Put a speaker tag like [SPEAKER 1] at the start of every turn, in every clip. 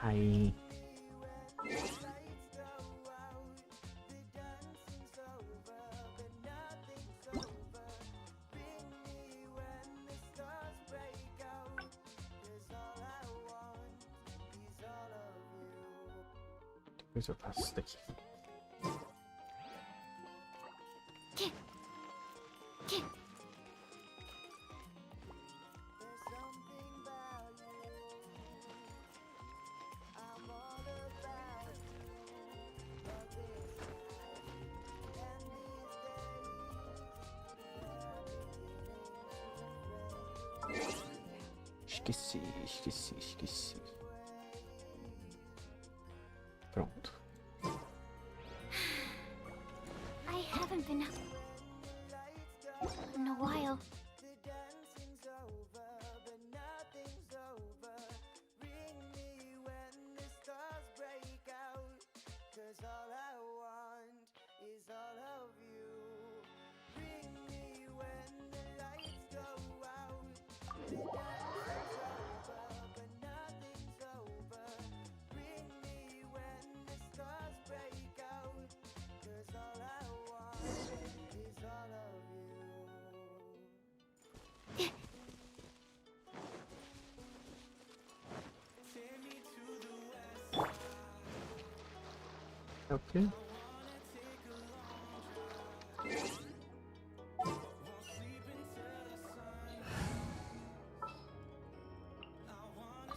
[SPEAKER 1] Ai. Depois eu faço isso daqui. Esqueci. Pronto.
[SPEAKER 2] I haven't been up in a while.
[SPEAKER 1] É o quê?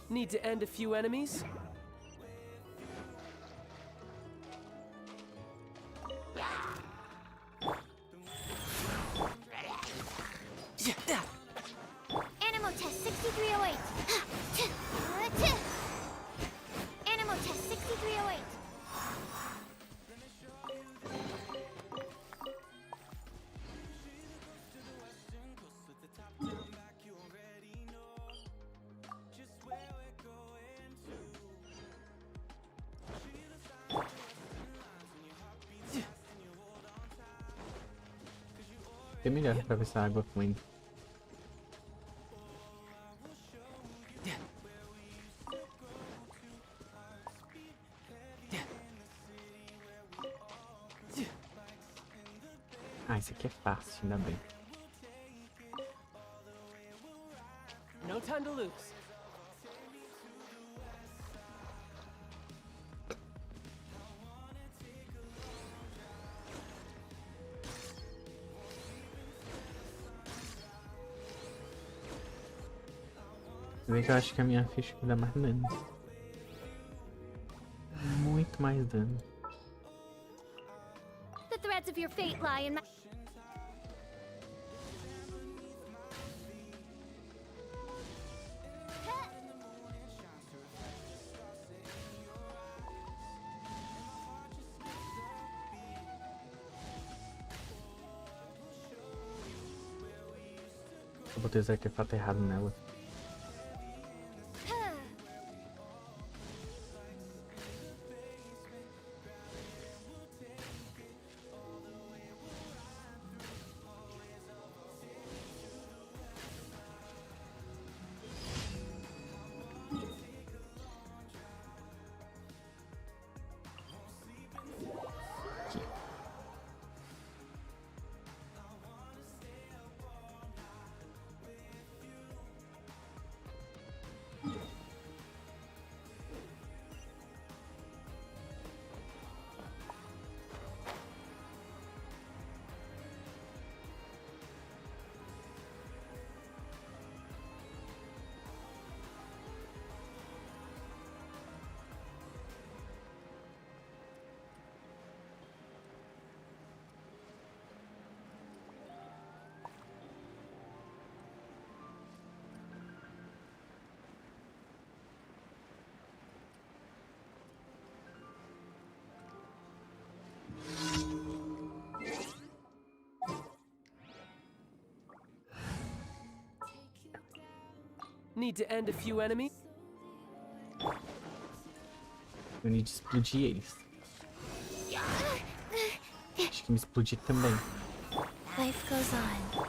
[SPEAKER 3] Need to end a few enemies?
[SPEAKER 2] Animal test 6308. Animal test 6308.
[SPEAKER 1] É melhor atravessar a água fluindo. Ah, isso aqui é fácil, ainda bem.
[SPEAKER 3] No time to lose.
[SPEAKER 1] Vê que eu acho que a minha ficha dá mais dano. Muito mais dano.
[SPEAKER 2] The threads of your fate lie in my...
[SPEAKER 1] Eu botei esse artefato errado nela.
[SPEAKER 3] Need to end a few enemies?
[SPEAKER 1] Eu need de explodir eles. Acho que me explodir também.
[SPEAKER 2] Life goes on.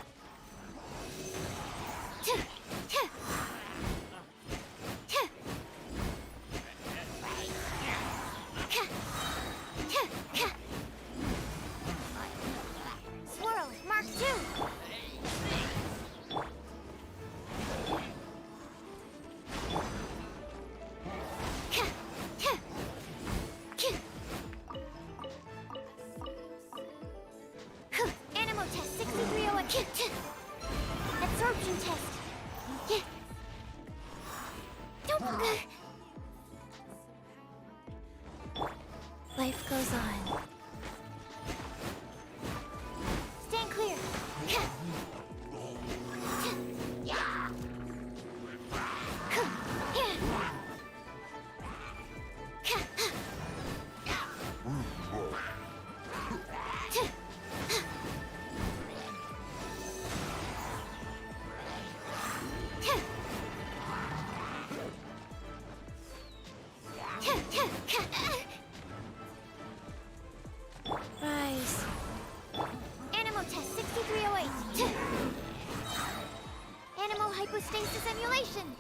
[SPEAKER 2] hypostasis emulation.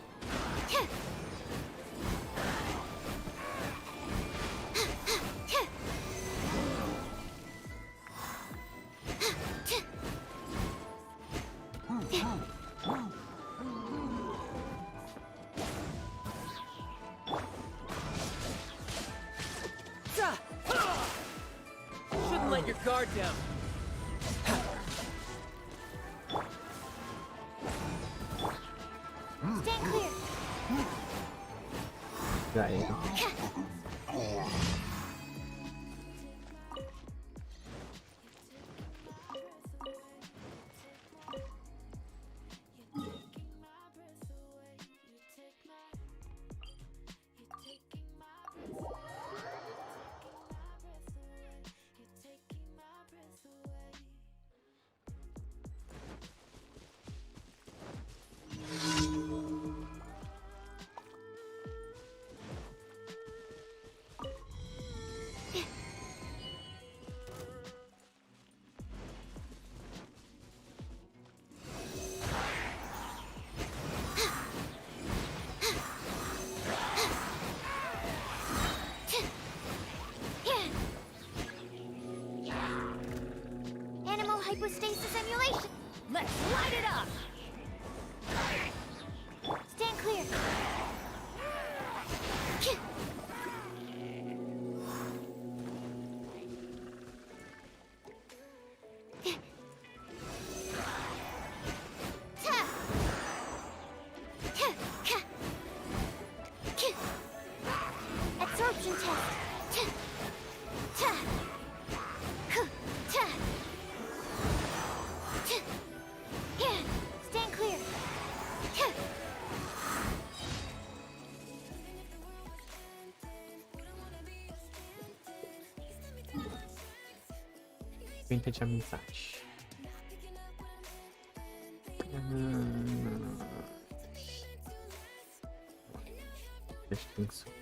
[SPEAKER 3] Shouldn't let your guard down.
[SPEAKER 2] Stand clear.
[SPEAKER 1] Já era.
[SPEAKER 2] Animal hypostasis emulation.
[SPEAKER 4] Let's light it up!
[SPEAKER 2] Stand clear. Absorption test. Stand clear.
[SPEAKER 1] Vem de amizade. Acho que tem que subir.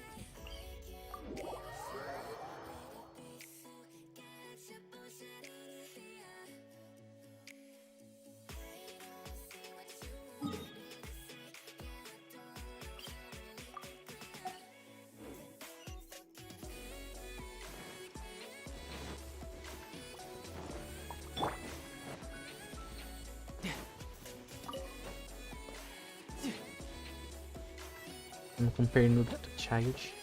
[SPEAKER 1] Vamos com pernuda do Child.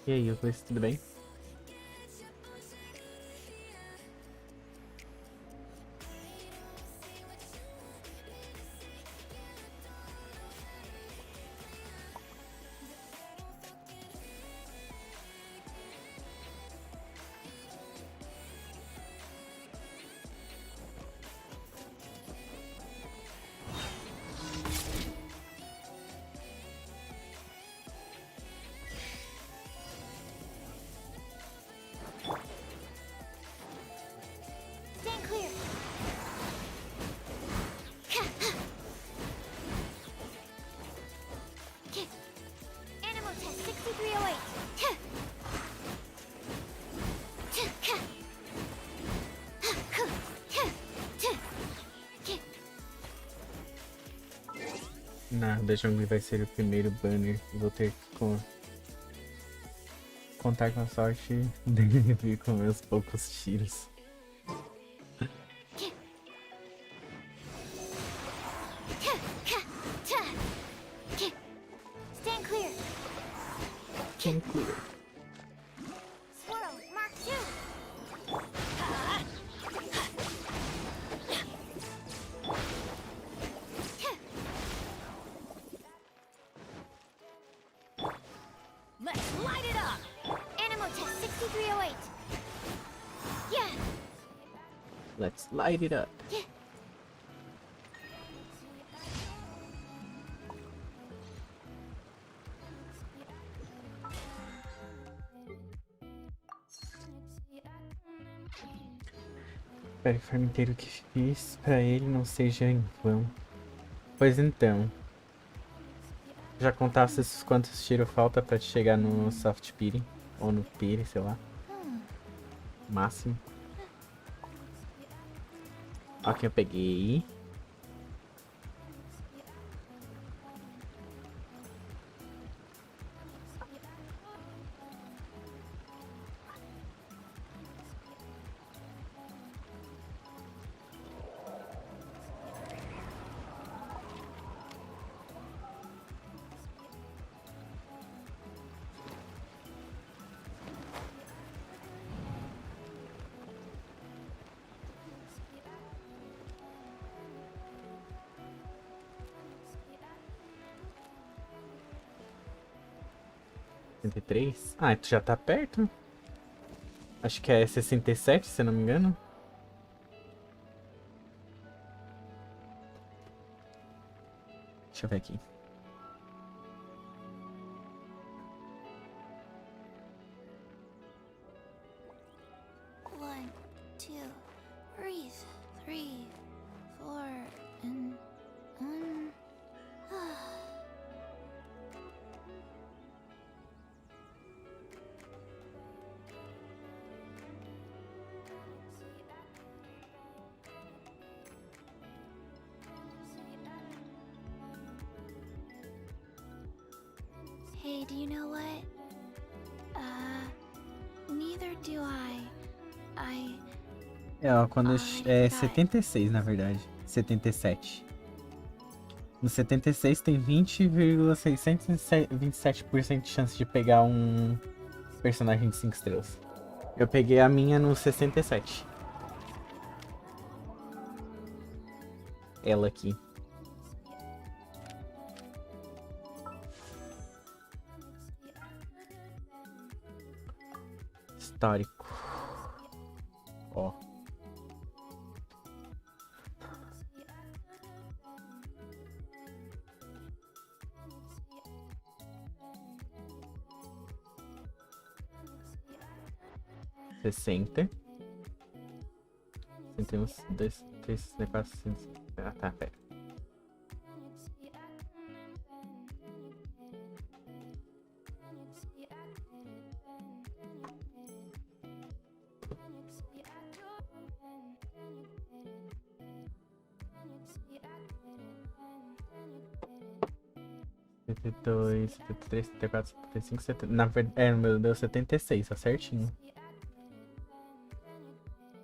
[SPEAKER 1] E aí, Luiz, tudo bem?
[SPEAKER 2] Stand clear. Animal test 6308.
[SPEAKER 1] Nada, Jungli vai ser o primeiro banner. Vou ter que contar com a sorte dele vir com meus poucos tiros.
[SPEAKER 2] Stand clear.
[SPEAKER 1] Stand clear.
[SPEAKER 2] Swirl, Mark 2.
[SPEAKER 4] Let's light it up!
[SPEAKER 2] Animal test 6308.
[SPEAKER 1] Let's light it up. Espero que o farm inteiro que fiz pra ele não seja em vão. Pois então. Já contasse quantos tiros falta pra te chegar no soft pity. Ou no pity, sei lá. Máximo. Ó que eu peguei. Ah, tu já tá perto? Acho que é 67, se eu não me engano. Deixa eu ver aqui.
[SPEAKER 2] One, two, breathe. 3, 4, and Hey, do you know what? Neither do I.
[SPEAKER 1] É, ó, quando é 76, na verdade. 77. No 76 tem 20,627% de chance de pegar um personagem de 5 estrelas. Eu peguei a minha no 67. Ela aqui. Histórico. Ó. Sessenta. 61, 2, 3, 64, 5. Ah, tá, pera. Setenta e dois, 73, 74, 75, 70. Na verdade, meu deu 76, tá certinho.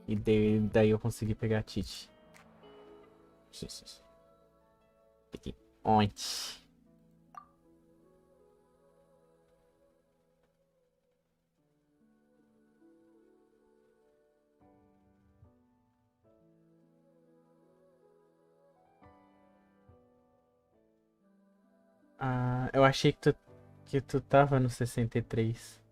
[SPEAKER 1] E daí eu consegui pegar a Titi. Peguei ontem. Ah, eu achei que tu tava no 63.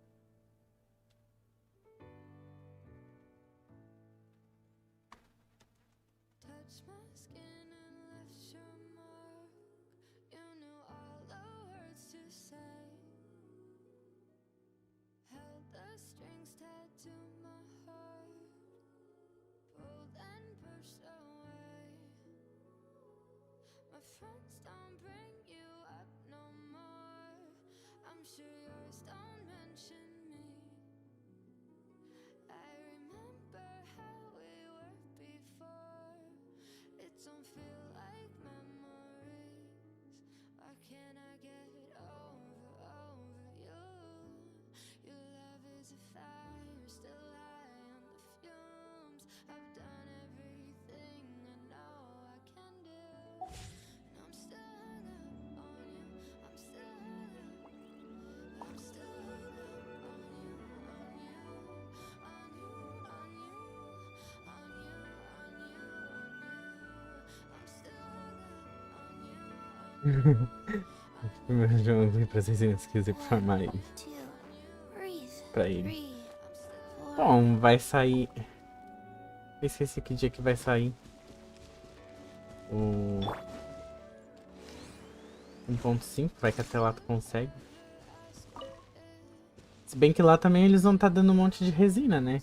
[SPEAKER 1] Primeiro jogo pra 600 quilos e formar ele. Pra ele. Bom, vai sair. Esqueci que dia que vai sair o 1.5, vai que até lá tu consegue. Se bem que lá também eles vão estar dando um monte de resina, né?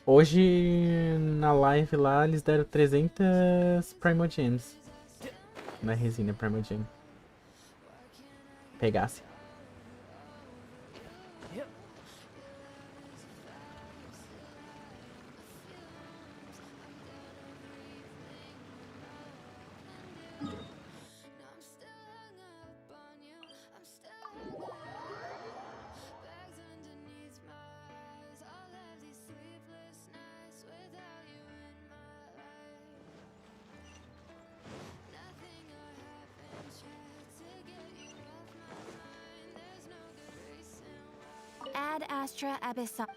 [SPEAKER 1] Hoje na live lá eles deram 300 Primogems. Não é resina, é Primogem. Pegasse.
[SPEAKER 3] Yep.
[SPEAKER 2] Ad Astra Abyssal.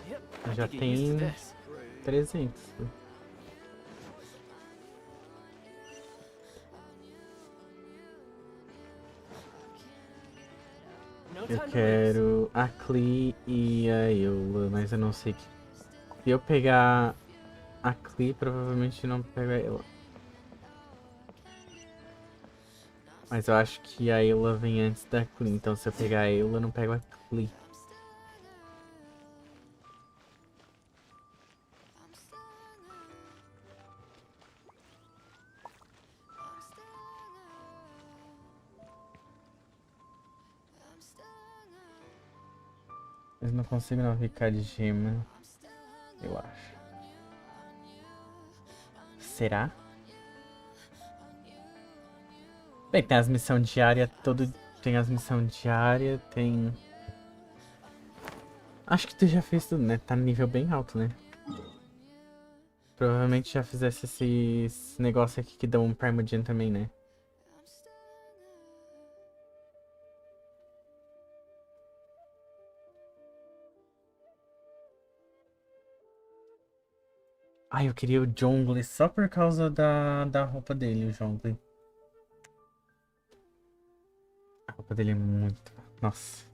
[SPEAKER 3] Yep. I
[SPEAKER 1] Já
[SPEAKER 3] could get used to
[SPEAKER 1] tem
[SPEAKER 3] this.
[SPEAKER 1] 300.
[SPEAKER 3] No
[SPEAKER 1] Eu
[SPEAKER 3] time to lose.
[SPEAKER 1] quero a Klee e a Eula, mas eu não sei que. Se eu pegar a Klee, provavelmente não pego a Eula. Mas eu acho que a Eula vem antes da Klee, então se eu pegar a Eula, eu não pego a Klee. Mas não consigo não ficar de gema, eu acho. Será? Bem, tem as missões diárias, tem as missões diárias, tem... Acho que tu já fez tudo, né? Tá no nível bem alto, né? Provavelmente já fizesse esses negócio aqui que dão um Primogen também, né? Ai, eu queria o Jongle só por causa da roupa dele, o Jongle. A roupa dele é muito... Nossa.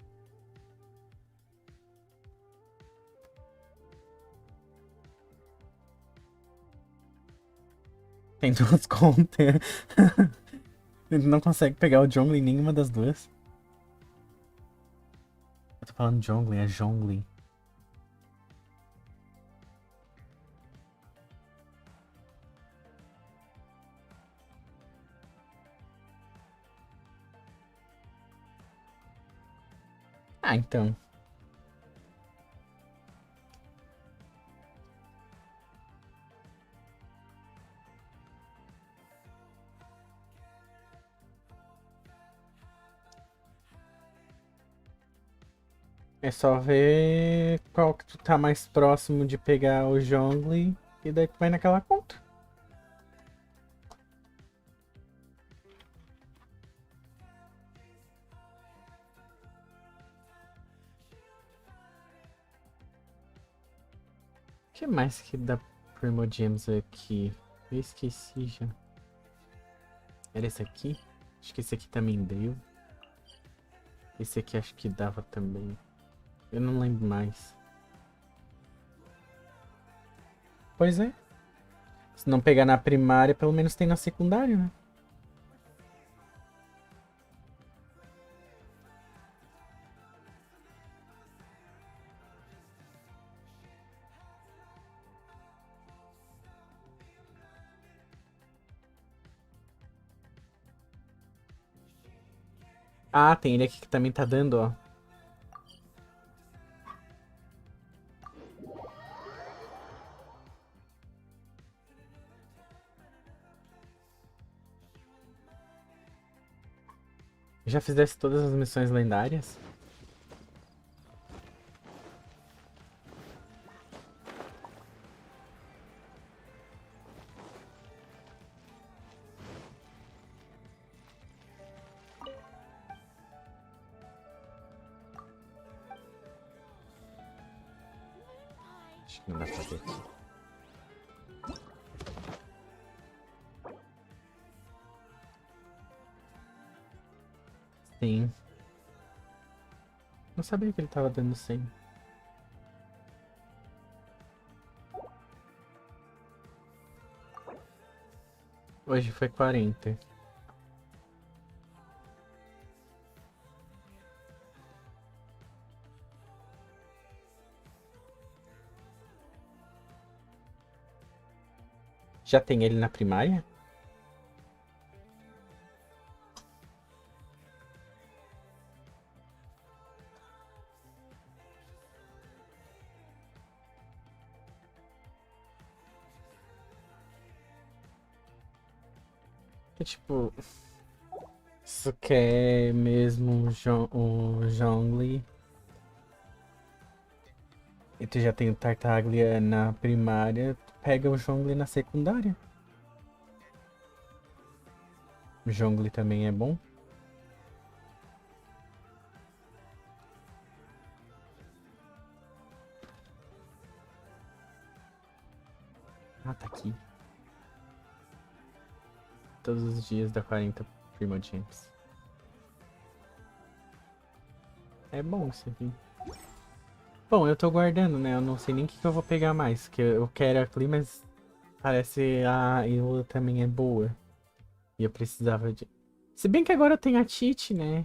[SPEAKER 1] Tem duas contas. Ele não consegue pegar o Jongle em nenhuma das duas. Eu tô falando Jongle, é Jongle. Ah, então. É só ver qual que tu tá mais próximo de pegar o Jongle e daí tu vai naquela conta. O que mais que dá Primogems aqui? Eu esqueci já. Era esse aqui? Acho que esse aqui também deu. Esse aqui acho que dava também. Eu não lembro mais. Pois é. Se não pegar na primária, pelo menos tem na secundária, né? Ah, tem ele aqui que também tá dando, ó. Já fizesse todas as missões lendárias? Acho que não dá pra ver aqui. Sim. Não sabia que ele tava dando 100. Hoje foi 40. Já tem ele na primária? É tipo, se tu quer mesmo o Jongle e tu já tem o Tartaglia na primária, tu pega o Jongle na secundária. O Jongle também é bom. Ah, tá aqui. Todos os dias dá 40 primogênitos. É bom isso aqui. Bom, eu tô guardando, né? Eu não sei nem o que eu vou pegar mais. Que eu quero a Clee, mas parece a Eula também é boa. E eu precisava de... Se bem que agora eu tenho a Titi, né?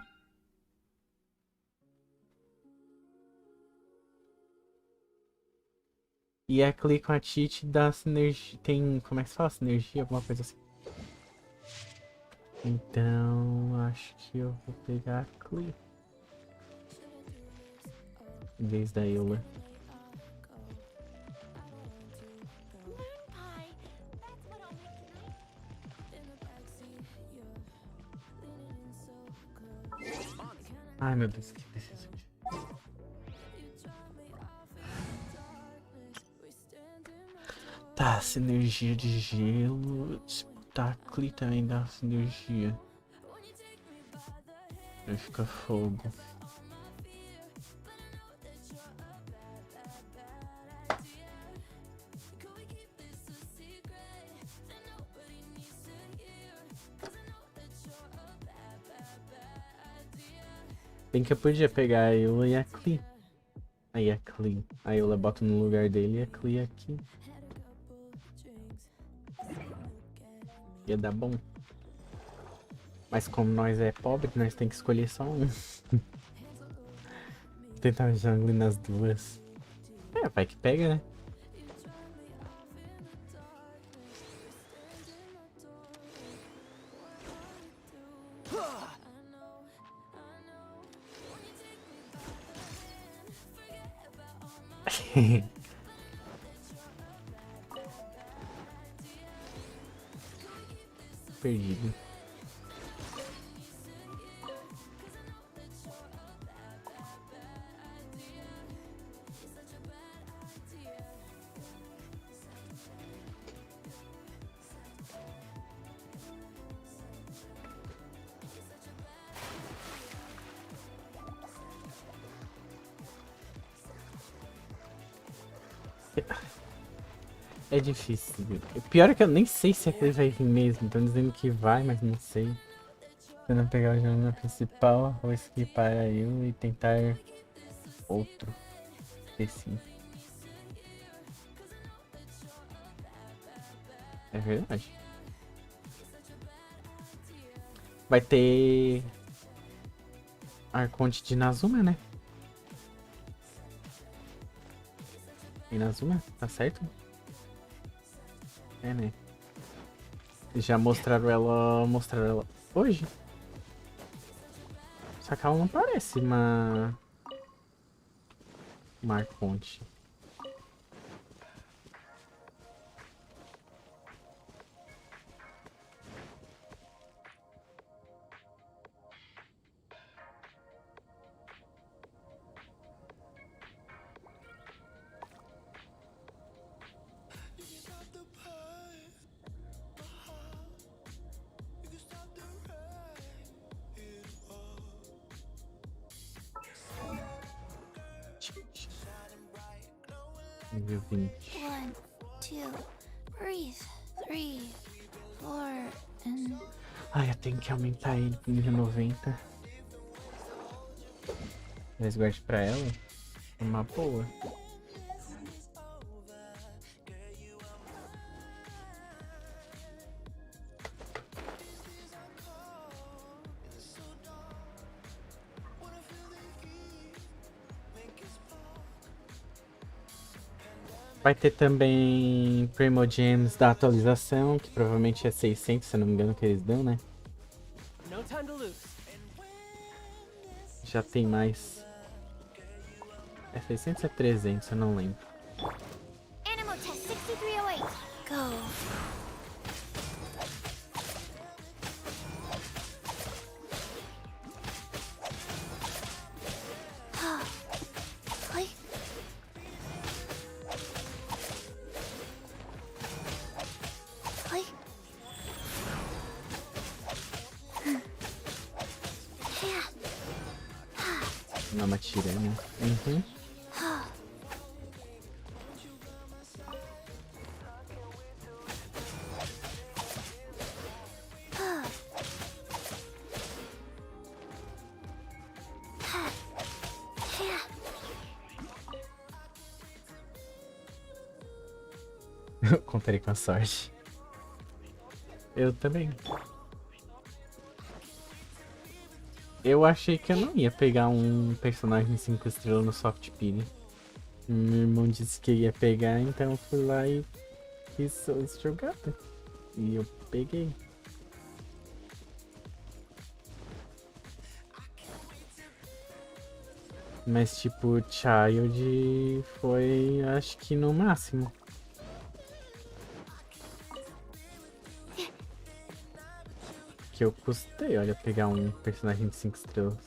[SPEAKER 1] E a Clee com a Titi dá sinergia... Tem... Como é que se fala? Sinergia? Alguma coisa assim. Então... Acho que eu vou pegar a Clee. Em vez da Eula.
[SPEAKER 2] Pie. That's what I'll make tonight.
[SPEAKER 1] Ai, meu Deus, que decisão. Tá, sinergia de gelo. Tá, Clee também dá sinergia. Vai ficar fogo. Bem que eu podia pegar a Eula e a Clee. Aí a Clee. A Eula bota no lugar dele e a Clee aqui. Ia dar bom. Mas como nós é pobre, nós tem que escolher só um. Vou tentar jungle nas duas. É, vai que pega, né? Perdido. É difícil. O pior é que eu nem sei se aquele vai vir mesmo. Estão dizendo que vai, mas não sei. Se eu não pegar o jogo na principal, vou skipar eu e tentar outro. Sim. É verdade. Vai ter Arconte de Nazuma, né? E Nazuma, tá certo? É, né? Já mostraram ela hoje. Só que ela não parece uma Arconte. Nível 20.
[SPEAKER 2] 1, 2, breathe. 3, 4, and
[SPEAKER 1] Ai, eu tenho que aumentar ele pro nível 90. Resguarde pra ela. Uma boa. Vai ter também Primogems da atualização, que provavelmente é 600, se eu não me engano, que eles dão, né?
[SPEAKER 3] No time to lose.
[SPEAKER 1] Já tem mais. É 600 ou é 300, eu não lembro.
[SPEAKER 2] Animal test 6308. Go. Play. Play. Yeah.
[SPEAKER 1] Não, uma tirana. Uhum. Eu contarei com a sorte. Eu também. Eu achei que eu não ia pegar um personagem 5 estrelas no Soft Pini. Meu irmão disse que ia pegar, então eu fui lá e fiz essa jogada. E eu peguei. Mas tipo, Child foi acho que no máximo. Que eu custei, olha, pegar um personagem de 5 estrelas.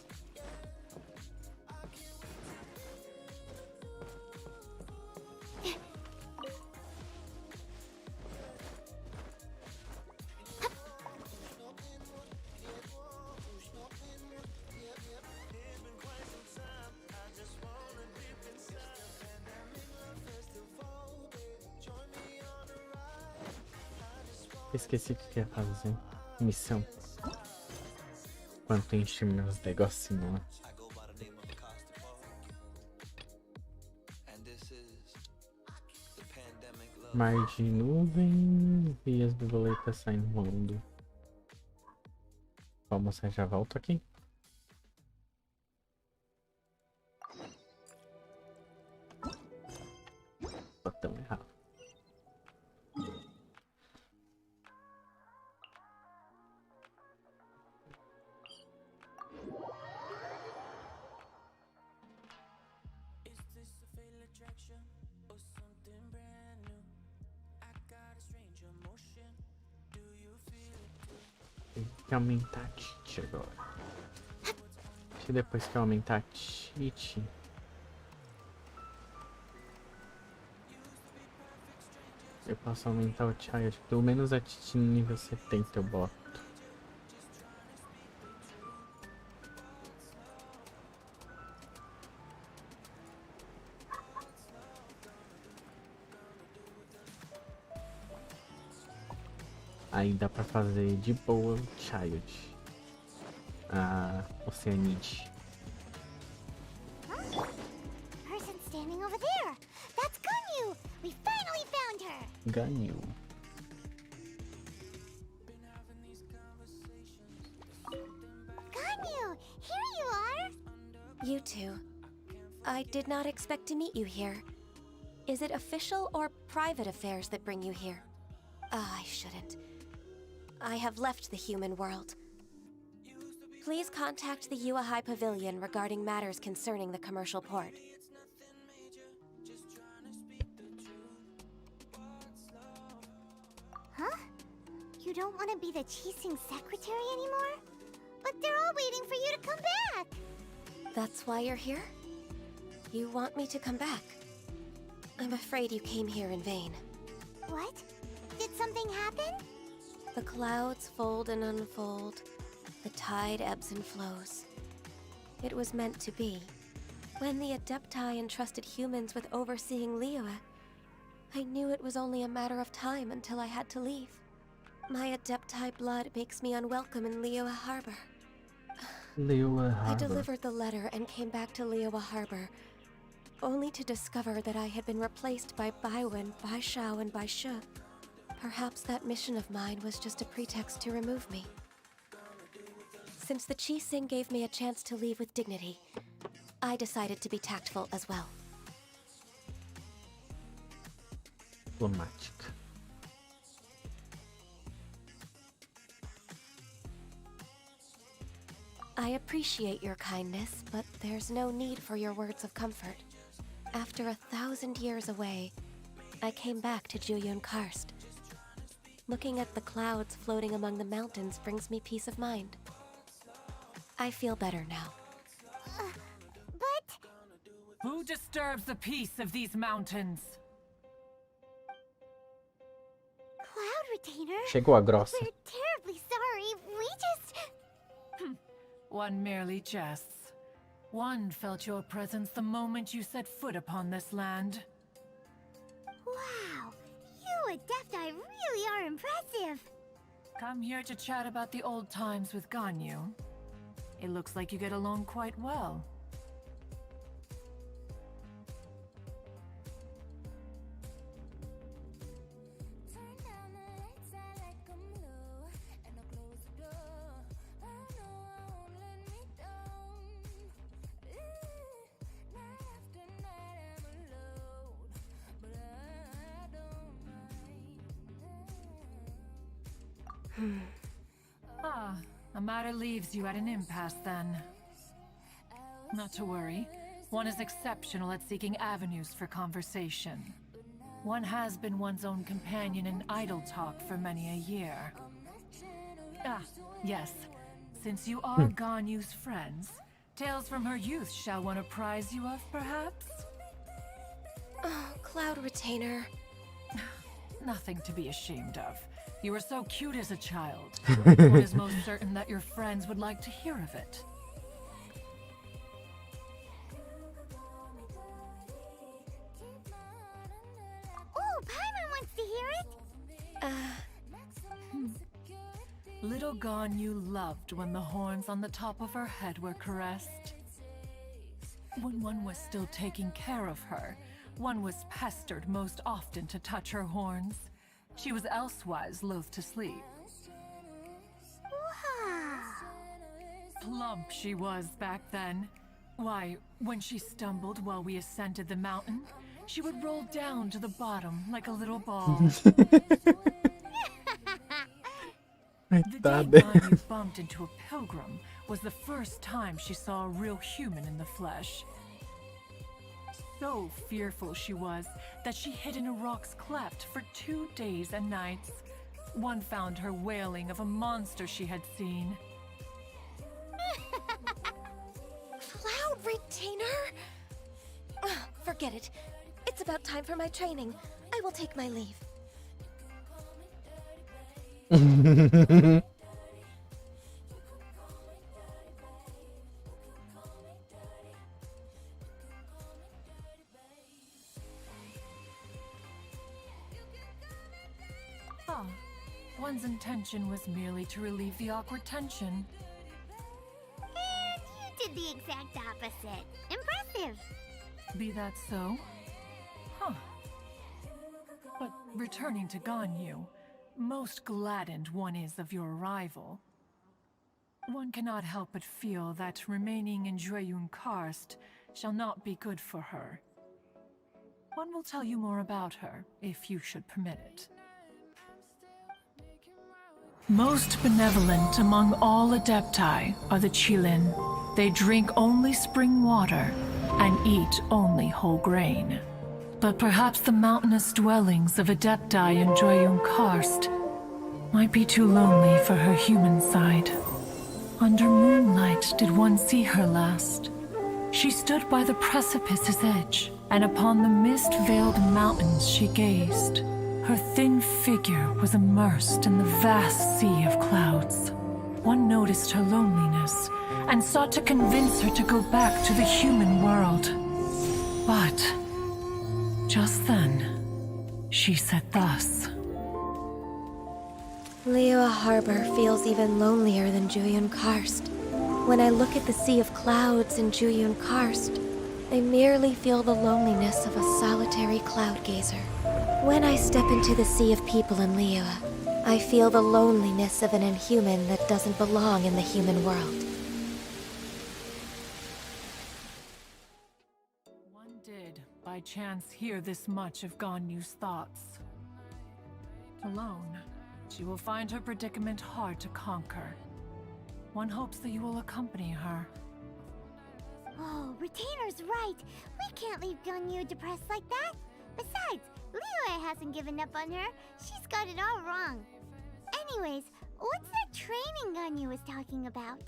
[SPEAKER 1] Esqueci o que eu ia fazer. Missão. Enquanto enche meus negocinhos lá. Mar de nuvem e as borboletas saem voando. Vamos, eu já volto aqui. Botão errado. Tem que aumentar a Tite agora. E depois que eu aumentar a Tite, eu posso aumentar o Child. Pelo menos a Tite no nível 70 eu boto. Aí dá pra fazer de boa o Child. A Oceanide.
[SPEAKER 2] Person standing over there. That's Ganyu. We finally found her.
[SPEAKER 1] Ganhou.
[SPEAKER 2] Ganyu, here you are.
[SPEAKER 4] You two. I did not expect to meet you here. Is it official or private affairs that bring you here? Ah, I shouldn't. I have left the human world. Please contact the Yua High Pavilion regarding matters concerning the commercial port.
[SPEAKER 2] Huh? You don't want to be the Chising secretary anymore? But they're all waiting for you to come back.
[SPEAKER 4] That's why you're here? You want me to come back? I'm afraid you came here in vain.
[SPEAKER 2] What? Did something happen?
[SPEAKER 4] The clouds fold and unfold. The tide ebbs and flows. It was meant to be. When the Adepti entrusted humans with overseeing Liyue, I knew it was only a matter of time until I had to leave. My Adepti blood makes me unwelcome in Liyue Harbor.
[SPEAKER 1] Liyue
[SPEAKER 4] I
[SPEAKER 1] Harbor.
[SPEAKER 4] delivered the letter and came back to Liyue Harbor, only to discover that I had been replaced by Baiwen, Baishao, and Baishe. Perhaps that mission of mine was just a pretext to remove me. Since the Qixing gave me a chance to leave with dignity, I decided to be tactful as well.
[SPEAKER 1] Diplomática.
[SPEAKER 4] I appreciate your kindness, but there's no need for your words of comfort. After 1,000 years away, I came back to Jueyun Karst. Looking at the clouds floating among the mountains brings me peace of mind. I feel better now.
[SPEAKER 2] But
[SPEAKER 3] Who disturbs the peace of these mountains?
[SPEAKER 2] Cloud Retainer,
[SPEAKER 1] Chegou a grossa.
[SPEAKER 2] we're terribly sorry. We just...
[SPEAKER 3] One merely jests. One felt your presence the moment you set foot upon this land.
[SPEAKER 2] Wow, you Adepti really are impressive.
[SPEAKER 3] Come here to chat about the old times with Ganyu. It looks like you get along quite well. Ah, a matter leaves you at an impasse then. Not to worry. One is exceptional at seeking avenues for conversation. One has been one's own companion in idle talk for many a year. Ah, yes. Since you are Ganyu's friends, tales from her youth shall one apprise you of, perhaps?
[SPEAKER 4] Oh, Cloud Retainer.
[SPEAKER 3] Nothing to be ashamed of. You were so cute as a child. One is most certain that your friends would like to hear of it.
[SPEAKER 2] Oh, Paimon wants to hear it.
[SPEAKER 3] Little Ganyu loved when the horns on the top of her head were caressed. When one was still taking care of her, one was pestered most often to touch her horns. She was elsewise loath to sleep.
[SPEAKER 2] Wow.
[SPEAKER 3] Plump she was back then. Why, when she stumbled while we ascended the mountain, she would roll down to the bottom like a little ball. The day Ganyu bumped into a pilgrim was the first time she saw a real human in the flesh. So fearful she was that she hid in a rock's cleft for 2 days and nights. One found her wailing of a monster she had seen.
[SPEAKER 4] Cloud Retainer? Ugh, forget it. It's about time for my training. I will take my leave.
[SPEAKER 3] Ah, one's intention was merely to relieve the awkward tension.
[SPEAKER 2] And you did the exact opposite. Impressive.
[SPEAKER 3] Be that so? Huh. But returning to Ganyu, most gladdened one is of your arrival. One cannot help but feel that remaining in Jueyun Karst shall not be good for her. One will tell you more about her, if you should permit it. Most benevolent among all Adepti are the Qilin. They drink only spring water and eat only whole grain. But perhaps the mountainous dwellings of Adepti in Jueyun Karst might be too lonely for her human side. Under moonlight did one see her last. She stood by the precipice's edge, and upon the mist-veiled mountains she gazed. Her thin figure was immersed in the vast sea of clouds. One noticed her loneliness, and sought to convince her to go back to the human world. But just then, she said thus.
[SPEAKER 4] Liyue Harbor feels even lonelier than Jueyun Karst. When I look at the sea of clouds in Juyun Karst, I merely feel the loneliness of a solitary cloud gazer. When I step into the sea of people in Liyue, I feel the loneliness of an inhuman that doesn't belong in the human world.
[SPEAKER 3] One did, by chance, hear this much of Ganyu's thoughts. Alone, she will find her predicament hard to conquer. One hopes that you will accompany her.
[SPEAKER 2] Oh, Retainer's right. We can't leave Ganyu depressed like that. Besides, Liyue hasn't given up on her. She's got it all wrong. Anyways, what's that training Ganyu was talking about?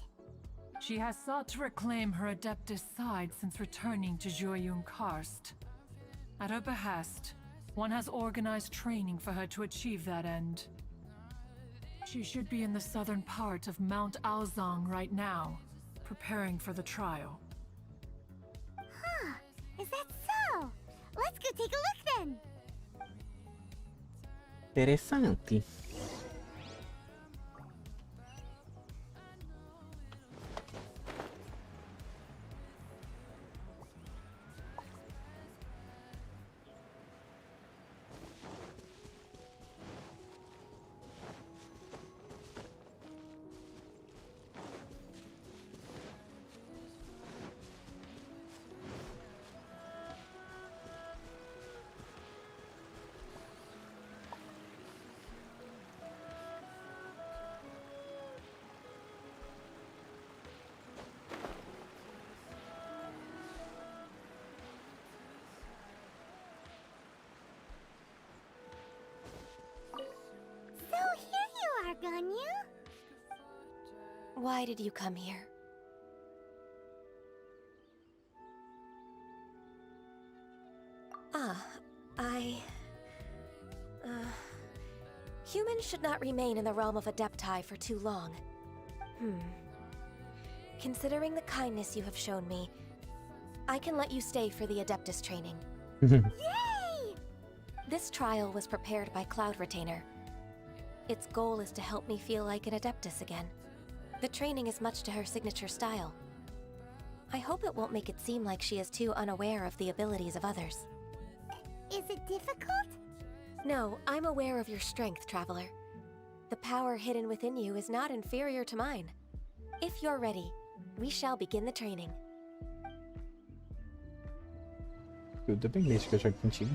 [SPEAKER 3] She has sought to reclaim her Adeptus side since returning to Juyun Karst. At her behest, one has organized training for her to achieve that end. She should be in the southern part of Mount Aozang right now, preparing for the trial.
[SPEAKER 2] Huh, is that so? Let's go take a look then.
[SPEAKER 1] Interessante.
[SPEAKER 2] So here you are, Ganyu.
[SPEAKER 4] Why did you come here? Humans should not remain in the realm of Adepti for too long. Considering the kindness you have shown me, I can let you stay for the Adeptus training.
[SPEAKER 2] Yay!
[SPEAKER 4] This trial was prepared by Cloud Retainer. Its goal is to help me feel like an Adeptus again. The training is much to her signature style. I hope it won't make it seem like she is too unaware of the abilities of others.
[SPEAKER 2] Is it difficult?
[SPEAKER 4] No, I'm aware of your strength, Traveler. The power hidden within you is not inferior to mine. If you're ready, we shall begin the training.
[SPEAKER 1] Tudo bem, desde que eu jogue contigo.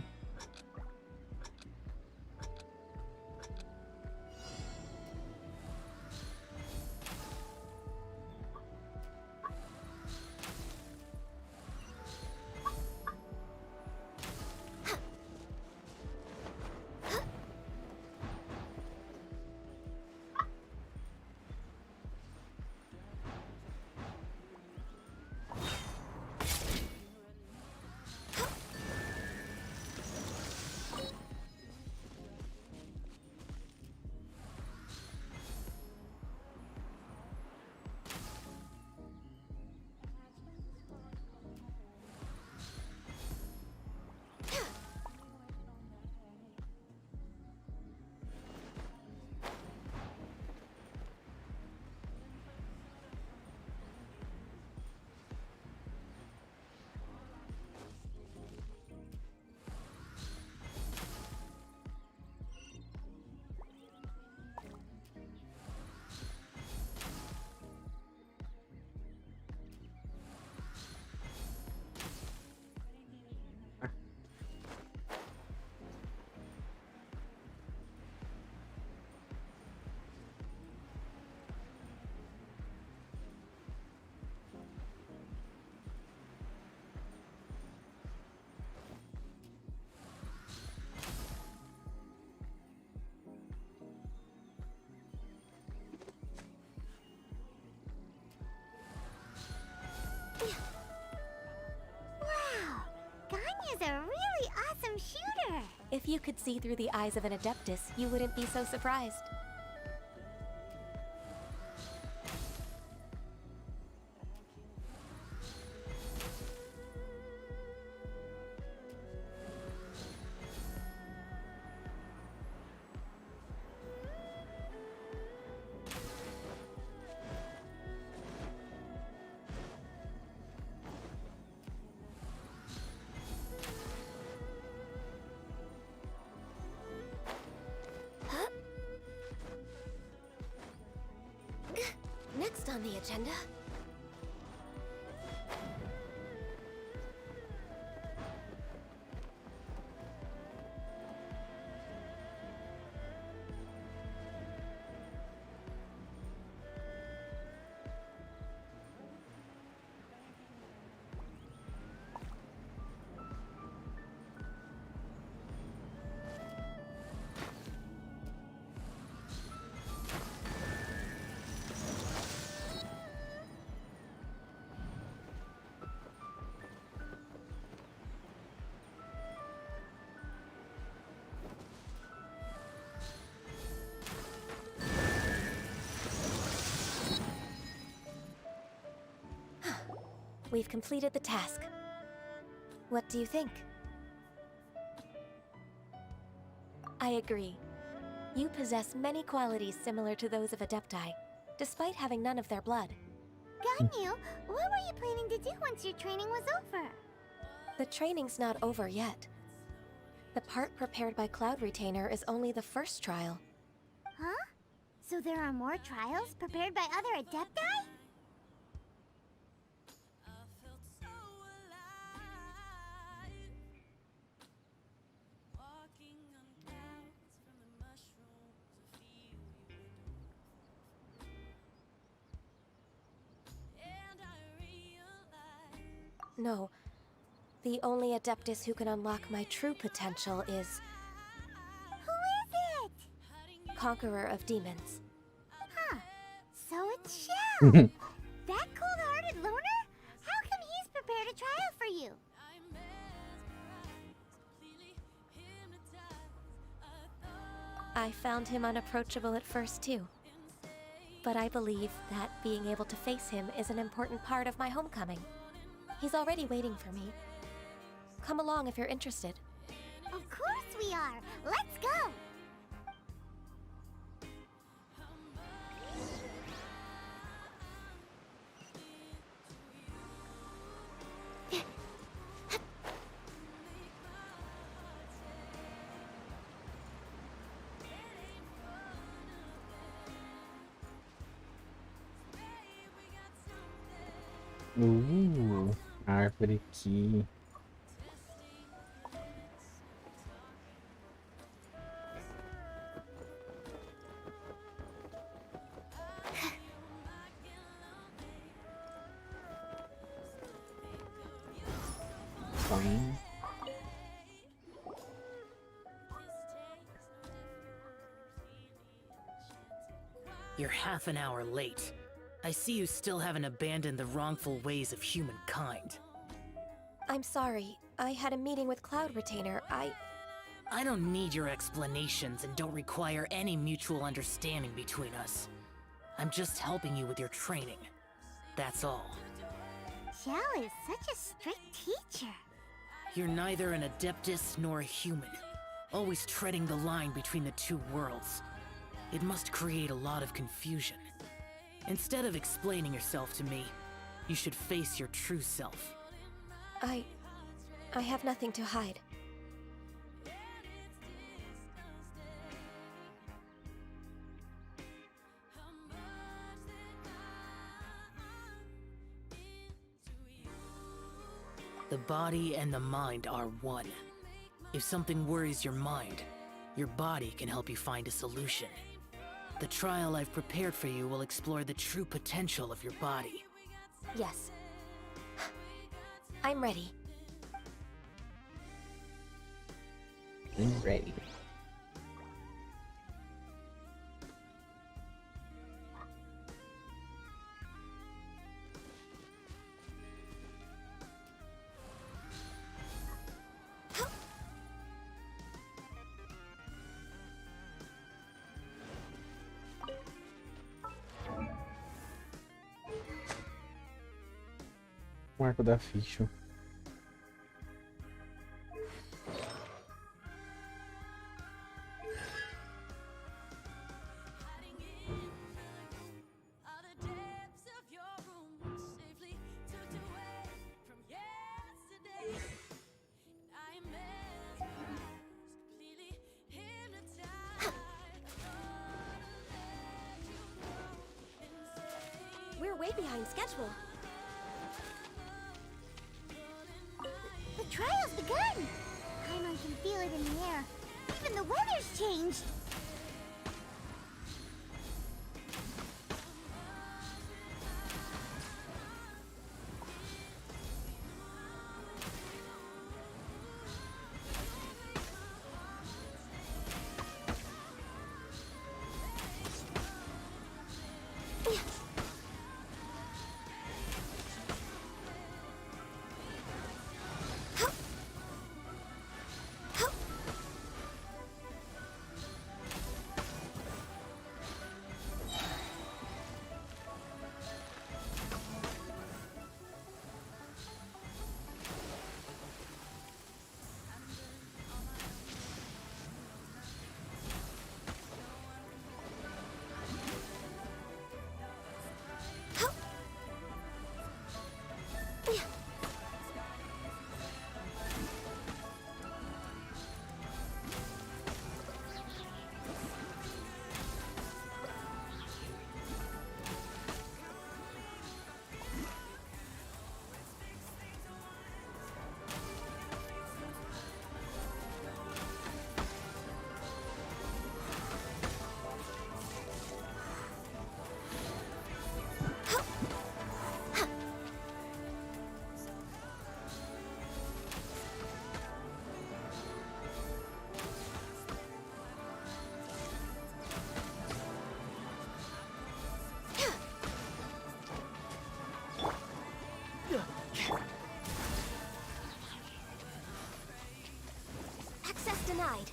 [SPEAKER 2] Wow, Ganyu's a really awesome shooter.
[SPEAKER 4] If you could see through the eyes of an Adeptus, you wouldn't be so surprised. on the agenda? We've completed the task. What do you think? I agree. You possess many qualities similar to those of Adepti, despite having none of their blood.
[SPEAKER 2] Ganyu, what were you planning to do once your training was over?
[SPEAKER 4] The training's not over yet. The part prepared by Cloud Retainer is only the first trial.
[SPEAKER 2] Huh? So there are more trials prepared by other Adepti?
[SPEAKER 4] No. The only Adeptus who can unlock my true potential is
[SPEAKER 2] Who is it?
[SPEAKER 4] Conqueror of Demons.
[SPEAKER 2] Huh. So it's Shao. That cold-hearted loner? How come he's prepared a trial for you?
[SPEAKER 4] I found him unapproachable at first too. But I believe that being able to face him is an important part of my homecoming. He's already waiting for me. Come along if you're interested.
[SPEAKER 2] Of course we are. Let's go.
[SPEAKER 1] Árvore aqui. Fine.
[SPEAKER 5] You're half an hour late. I see you still haven't abandoned the wrongful ways of humankind.
[SPEAKER 4] I'm sorry. I had a meeting with Cloud Retainer.
[SPEAKER 5] I don't need your explanations and don't require any mutual understanding between us. I'm just helping you with your training. That's all.
[SPEAKER 2] Xiao is such a strict teacher.
[SPEAKER 5] You're neither an Adeptus nor a human, always treading the line between the two worlds. It must create a lot of confusion. Instead of explaining yourself to me, you should face your true self.
[SPEAKER 4] I have nothing to hide.
[SPEAKER 5] The body and the mind are one. If something worries your mind, your body can help you find a solution. The trial I've prepared for you will explore the true potential of your body.
[SPEAKER 4] Yes. I'm ready.
[SPEAKER 1] I'm ready. O arco da ficha.
[SPEAKER 4] We're way behind schedule.
[SPEAKER 2] The trial's begun! Paimon can feel it in the air. Even the weather's changed!
[SPEAKER 4] Access denied.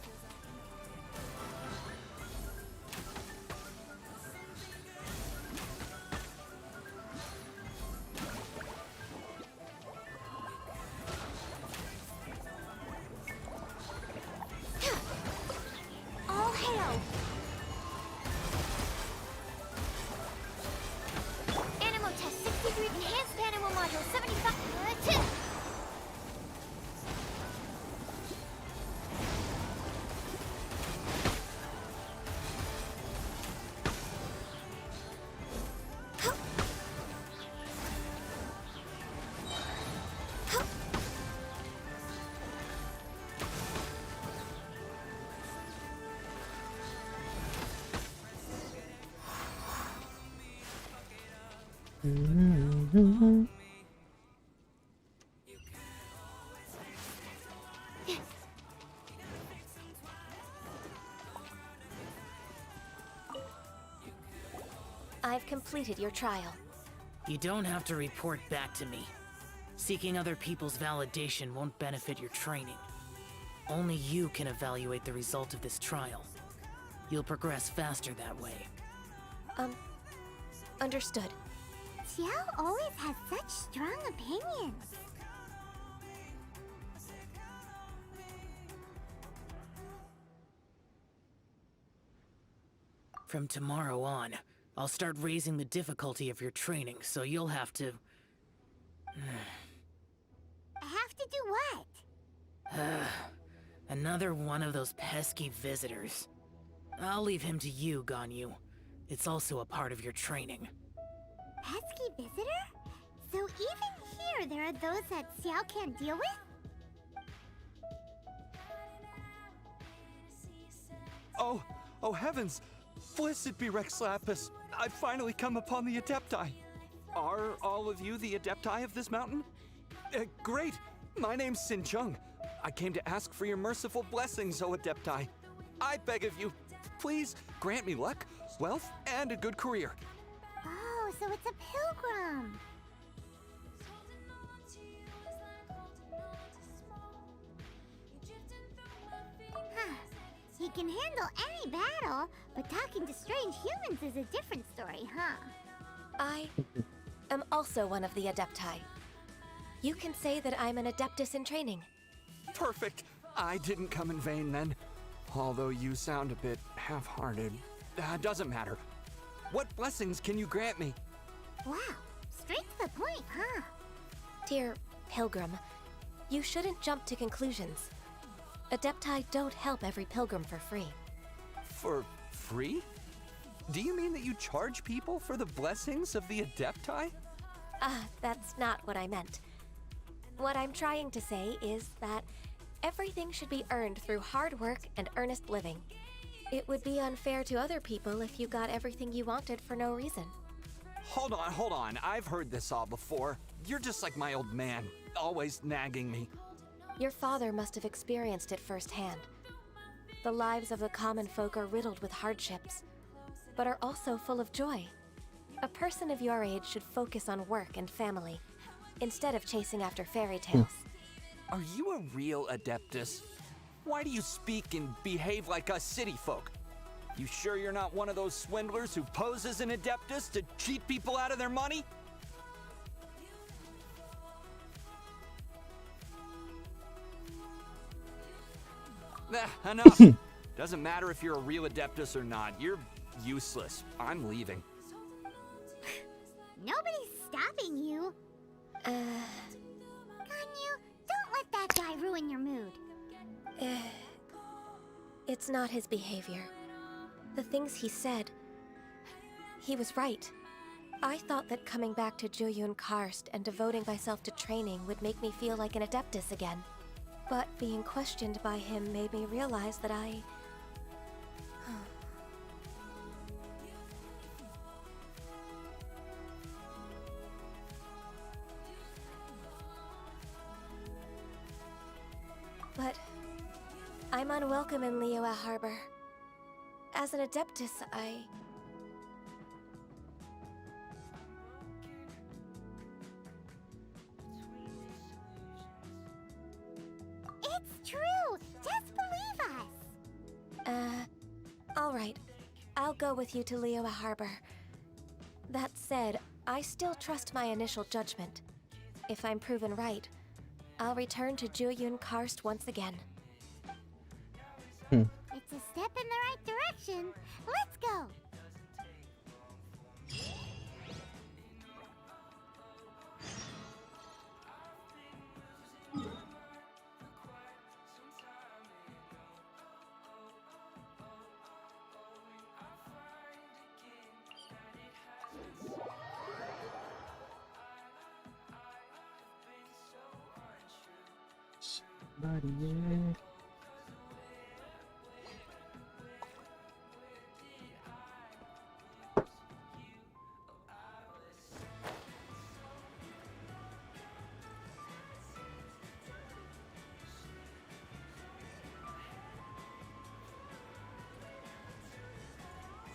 [SPEAKER 2] All hail! Animo test 63, enhanced animo module 75.
[SPEAKER 4] I've completed your trial.
[SPEAKER 5] You don't have to report back to me. Seeking other people's validation won't benefit your training. Only you can evaluate the result of this trial. You'll progress faster that way.
[SPEAKER 4] Understood.
[SPEAKER 2] Xiao always has such strong opinions.
[SPEAKER 5] From tomorrow on, I'll start raising the difficulty of your training, so you'll have to...
[SPEAKER 2] Have to do what?
[SPEAKER 5] Another one of those pesky visitors. I'll leave him to you, Ganyu. It's also a part of your training.
[SPEAKER 2] Pesky visitor? So even here there are those that Xiao can't deal with?
[SPEAKER 6] Oh heavens! Blessed be Rex Lapis! I've finally come upon the Adepti! Are all of you the Adepti of this mountain? Great! My name's Sin Chung. I came to ask for your merciful blessings, O Adepti. I beg of you, please grant me luck, wealth, and a good career.
[SPEAKER 2] Oh, so it's a pilgrim. Huh. He can handle any battle, but talking to strange humans is a different story, huh?
[SPEAKER 4] I am also one of the Adepti. You can say that I'm an Adeptus in training.
[SPEAKER 6] Perfect! I didn't come in vain then. Although you sound a bit half-hearted. Doesn't matter. What blessings can you grant me?
[SPEAKER 2] Wow, straight to the point, huh?
[SPEAKER 4] Dear Pilgrim, you shouldn't jump to conclusions. Adepti don't help every pilgrim for free.
[SPEAKER 6] For free? Do you mean that you charge people for the blessings of the Adepti?
[SPEAKER 4] That's not what I meant. What I'm trying to say is that everything should be earned through hard work and earnest living. It would be unfair to other people if you got everything you wanted for no reason.
[SPEAKER 6] Hold on. I've heard this all before. You're just like my old man, always nagging me.
[SPEAKER 4] Your father must have experienced it firsthand. The lives of the common folk are riddled with hardships, but are also full of joy. A person of your age should focus on work and family, instead of chasing after fairy tales.
[SPEAKER 6] Are you a real Adeptus? Why do you speak and behave like us city folk? You sure you're not one of those swindlers who pose as an Adeptus to cheat people out of their money? Enough! Doesn't matter if you're a real Adeptus or not. You're useless. I'm leaving.
[SPEAKER 2] Nobody's stopping you. Ganyu, don't let that guy ruin your mood.
[SPEAKER 4] It's not his behavior. The things he said, he was right. I thought that coming back to Jueyun Karst and devoting myself to training would make me feel like an Adeptus again. But being questioned by him made me realize that I... But I'm unwelcome in Liyue Harbor. As an Adeptus,
[SPEAKER 2] It's true. Just believe us.
[SPEAKER 4] All right. I'll go with you to Liyue Harbor. That said, I still trust my initial judgment. If I'm proven right, I'll return to Jueyun Karst once again.
[SPEAKER 2] It's a step in the right direction. Let's go.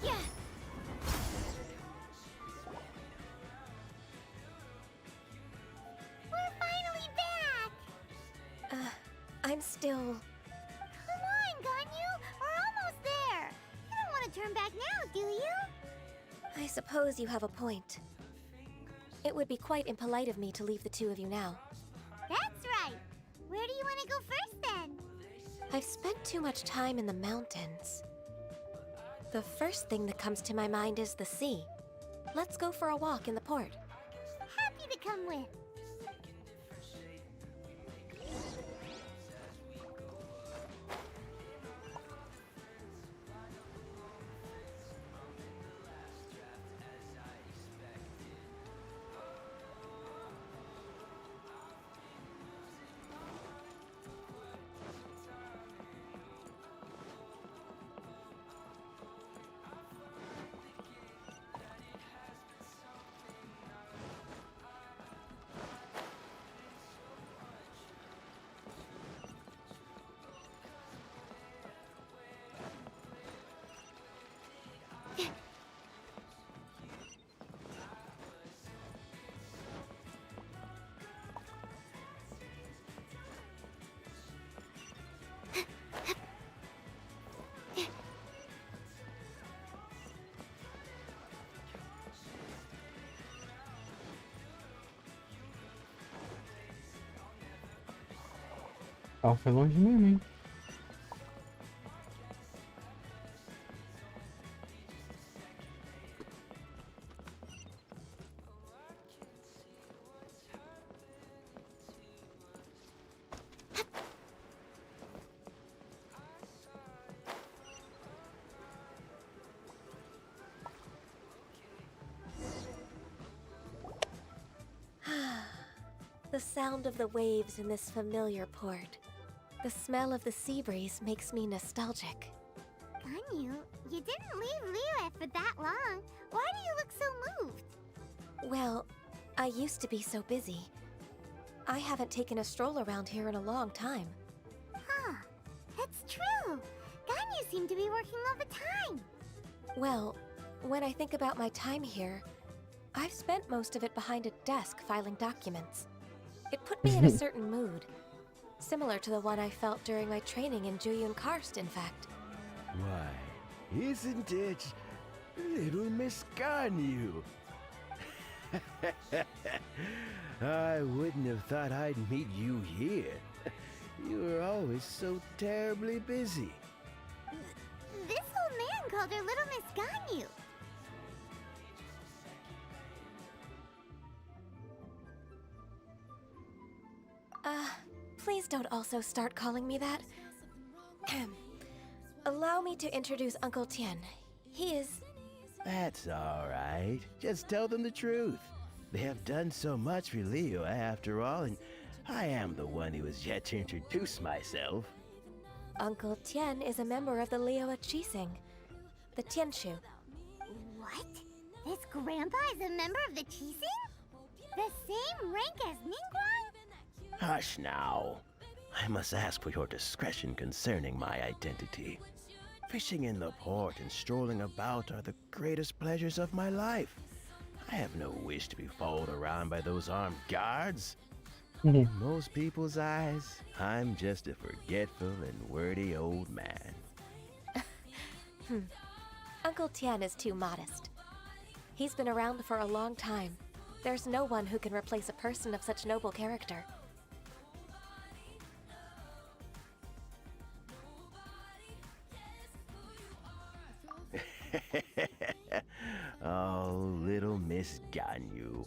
[SPEAKER 2] Yeah. We're finally back.
[SPEAKER 4] I'm still...
[SPEAKER 2] Come on, Ganyu. We're almost there. You don't want to turn back now, do you?
[SPEAKER 4] I suppose you have a point. It would be quite impolite of me to leave the two of you now.
[SPEAKER 2] That's right. Where do you want to go first, then?
[SPEAKER 4] I've spent too much time in the mountains. The first thing that comes to my mind is the sea. Let's go for a walk in the port.
[SPEAKER 2] Happy to come with.
[SPEAKER 1] Ó, foi longe mesmo, hein?
[SPEAKER 4] sound of the waves in this familiar port. The smell of the sea breeze makes me nostalgic.
[SPEAKER 2] Ganyu, you didn't leave Liyue for that long. Why do you look so moved?
[SPEAKER 4] Well, I used to be so busy. I haven't taken a stroll around here in a long time.
[SPEAKER 2] Huh, that's true. Ganyu seemed to be working all the time.
[SPEAKER 4] Well, when I think about my time here, I've spent most of it behind a desk filing documents. It put me in a certain mood, similar to the one I felt during my training in Juyun Karst, in fact.
[SPEAKER 7] Why, isn't it little Miss Ganyu? I wouldn't have thought I'd meet you here. You were always so terribly busy.
[SPEAKER 2] This old man called her Little Miss Ganyu.
[SPEAKER 4] Please don't also start calling me that. Allow me to introduce Uncle Tian. He is...
[SPEAKER 7] That's all right. Just tell them the truth. They have done so much for Liyue after all, and I am the one who has yet to introduce myself.
[SPEAKER 4] Uncle Tian is a member of the Liyue Qixing, the Tianshu.
[SPEAKER 2] What? This grandpa is a member of the Qixing? The same rank as Ningguang?
[SPEAKER 7] Hush now. I must ask for your discretion concerning my identity. Fishing in the port and strolling about are the greatest pleasures of my life. I have no wish to be followed around by those armed guards. In most people's eyes, I'm just a forgetful and wordy old man.
[SPEAKER 4] Uncle Tian is too modest. He's been around for a long time. There's no one who can replace a person of such noble character.
[SPEAKER 7] Oh, little Miss Ganyu.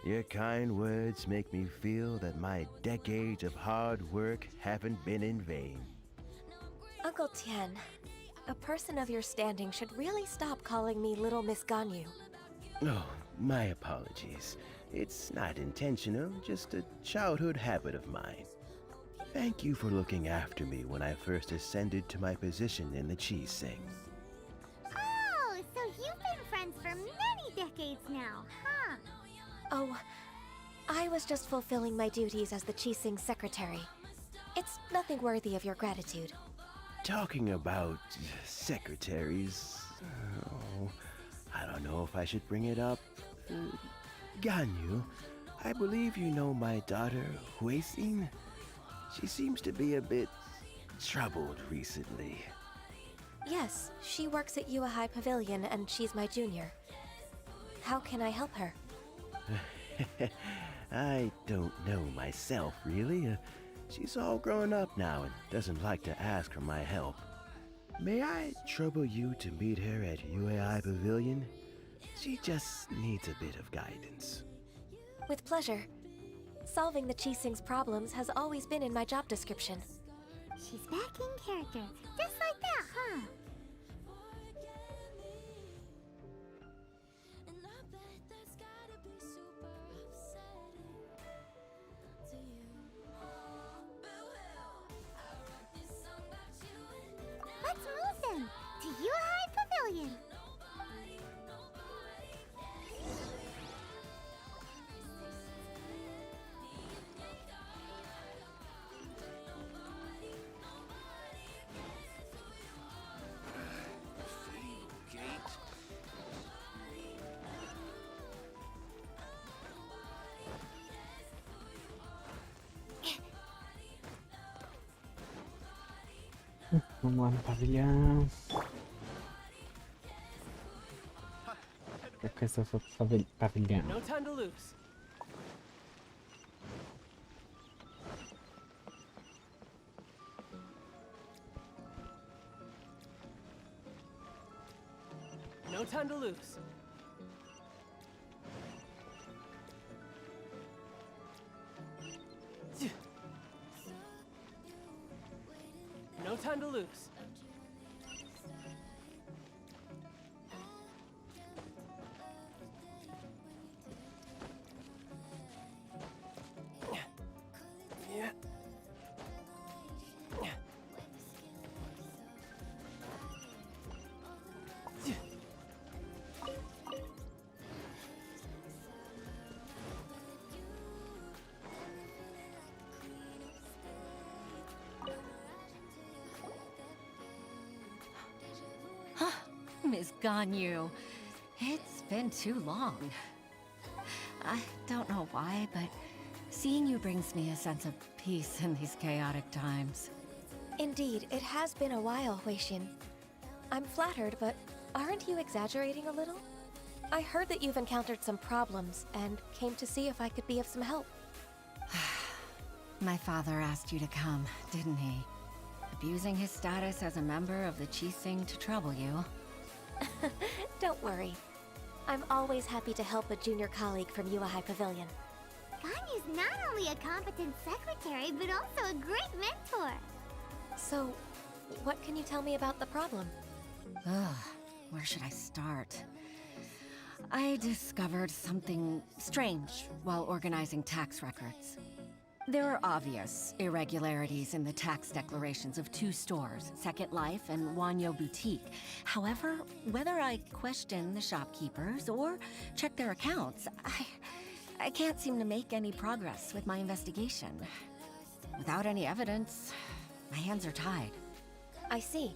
[SPEAKER 7] Your kind words make me feel that my decades of hard work haven't been in vain.
[SPEAKER 4] Uncle Tian, a person of your standing should really stop calling me Little Miss Ganyu.
[SPEAKER 7] Oh, my apologies. It's not intentional, just a childhood habit of mine. Thank you for looking after me when I first ascended to my position in the Qixing.
[SPEAKER 2] Oh, so you've been friends for many decades now, huh?
[SPEAKER 4] Oh, I was just fulfilling my duties as the Qixing secretary. It's nothing worthy of your gratitude.
[SPEAKER 7] Talking about secretaries, oh, I don't know if I should bring it up. Ganyu, I believe you know my daughter, Huixin. She seems to be a bit troubled recently.
[SPEAKER 4] Yes, she works at Yua High Pavilion and she's my junior. How can I help her?
[SPEAKER 7] I don't know myself, really. She's all grown up now and doesn't like to ask for my help. May I trouble you to meet her at UAI Pavilion? She just needs a bit of guidance.
[SPEAKER 4] With pleasure. Solving the Qixing's problems has always been in my job description.
[SPEAKER 2] She's back in character, just like that, huh? Let's move then to Yuhai Pavilion.
[SPEAKER 1] Vamos lá no pavilhão. Qualquer coisa eu vou pro pavilhão.
[SPEAKER 8] No time to lose. No time to lose. No time to lose.
[SPEAKER 9] Miss Ganyu. It's been too long. I don't know why, but seeing you brings me a sense of peace in these chaotic times.
[SPEAKER 4] Indeed, it has been a while, Huixin. I'm flattered, but aren't you exaggerating a little? I heard that you've encountered some problems and came to see if I could be of some help.
[SPEAKER 9] My father asked you to come, didn't he? Abusing his status as a member of the Qixing to trouble you.
[SPEAKER 4] Don't worry. I'm always happy to help a junior colleague from Yuehai Pavilion.
[SPEAKER 2] Ganyu's not only a competent secretary, but also a great mentor.
[SPEAKER 4] So, what can you tell me about the problem?
[SPEAKER 9] Ugh, where should I start? I discovered something strange while organizing tax records. There are obvious irregularities in the tax declarations of two stores, Second Life and Wanyo Boutique. However, whether I question the shopkeepers or check their accounts, I can't seem to make any progress with my investigation. Without any evidence, my hands are tied.
[SPEAKER 4] I see.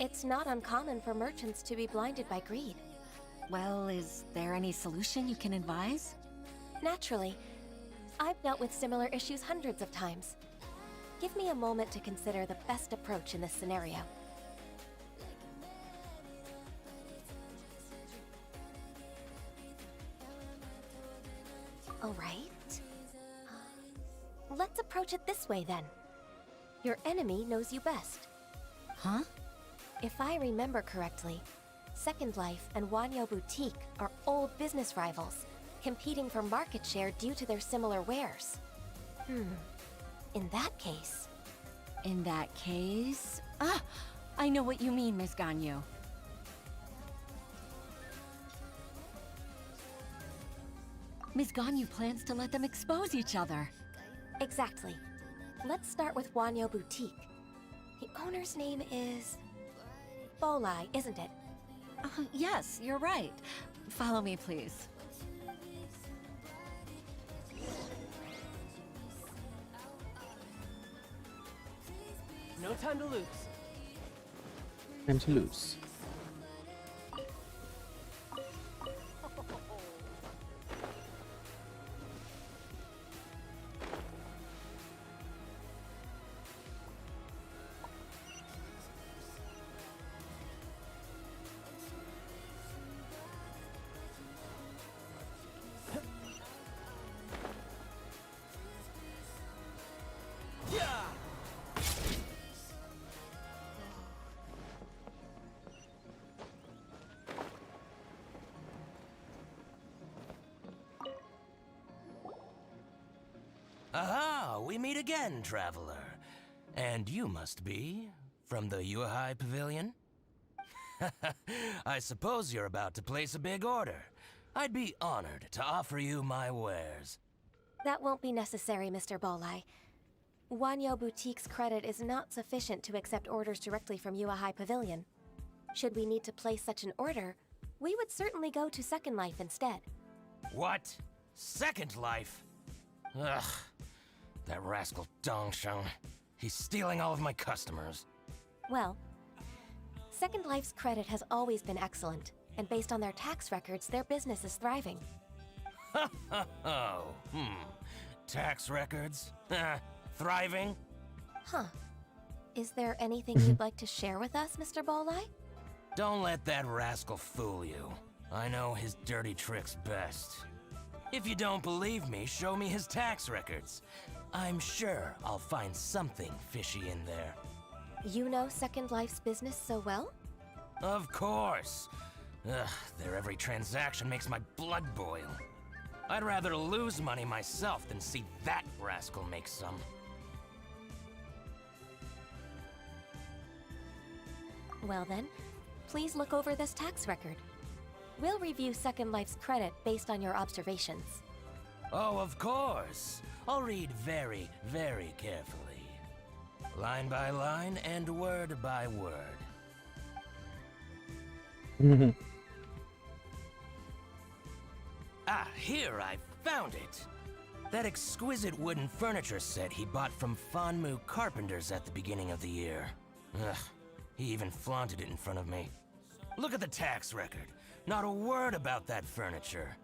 [SPEAKER 4] It's not uncommon for merchants to be blinded by greed.
[SPEAKER 9] Well, is there any solution you can advise?
[SPEAKER 4] Naturally. I've dealt with similar issues hundreds of times. Give me a moment to consider the best approach in this scenario. All right. Let's approach it this way then. Your enemy knows you best.
[SPEAKER 9] Huh?
[SPEAKER 4] If I remember correctly, Second Life and Wanyo Boutique are old business rivals, competing for market share due to their similar wares. In that case...
[SPEAKER 9] In that case... Ah! I know what you mean, Miss Ganyu. Miss Ganyu plans to let them expose each other.
[SPEAKER 4] Exactly. Let's start with Wanyo Boutique. The owner's name is... Bolai, isn't it?
[SPEAKER 9] Yes, you're right. Follow me, please.
[SPEAKER 8] No time to lose.
[SPEAKER 1] Time to lose.
[SPEAKER 10] Aha! We meet again, traveler. And you must be from the Yuehai Pavilion? I suppose you're about to place a big order. I'd be honored to offer you my wares.
[SPEAKER 4] That won't be necessary, Mr. Bolai. Wanyo Boutique's credit is not sufficient to accept orders directly from Yuehai Pavilion. Should we need to place such an order, we would certainly go to Second Life instead.
[SPEAKER 10] What? Second Life? Ugh. That rascal Dongsheng. He's stealing all of my customers.
[SPEAKER 4] Well, Second Life's credit has always been excellent, and based on their tax records, their business is thriving.
[SPEAKER 10] Tax records? Thriving?
[SPEAKER 4] Huh. Is there anything you'd like to share with us, Mr. Bolai?
[SPEAKER 10] Don't let that rascal fool you. I know his dirty tricks best. If you don't believe me, show me his tax records. I'm sure I'll find something fishy in there.
[SPEAKER 4] You know Second Life's business so well?
[SPEAKER 10] Of course. Ugh, their every transaction makes my blood boil. I'd rather lose money myself than see that rascal make some.
[SPEAKER 4] Well then, please look over this tax record. We'll review Second Life's credit based on your observations.
[SPEAKER 10] Oh, of course. I'll read very, very carefully. Line by line and word by word. Here I found it. That exquisite wooden furniture set he bought from Fanmu Carpenters at the beginning of the year. Ugh, he even flaunted it in front of me. Look at the tax record. Not a word about that furniture.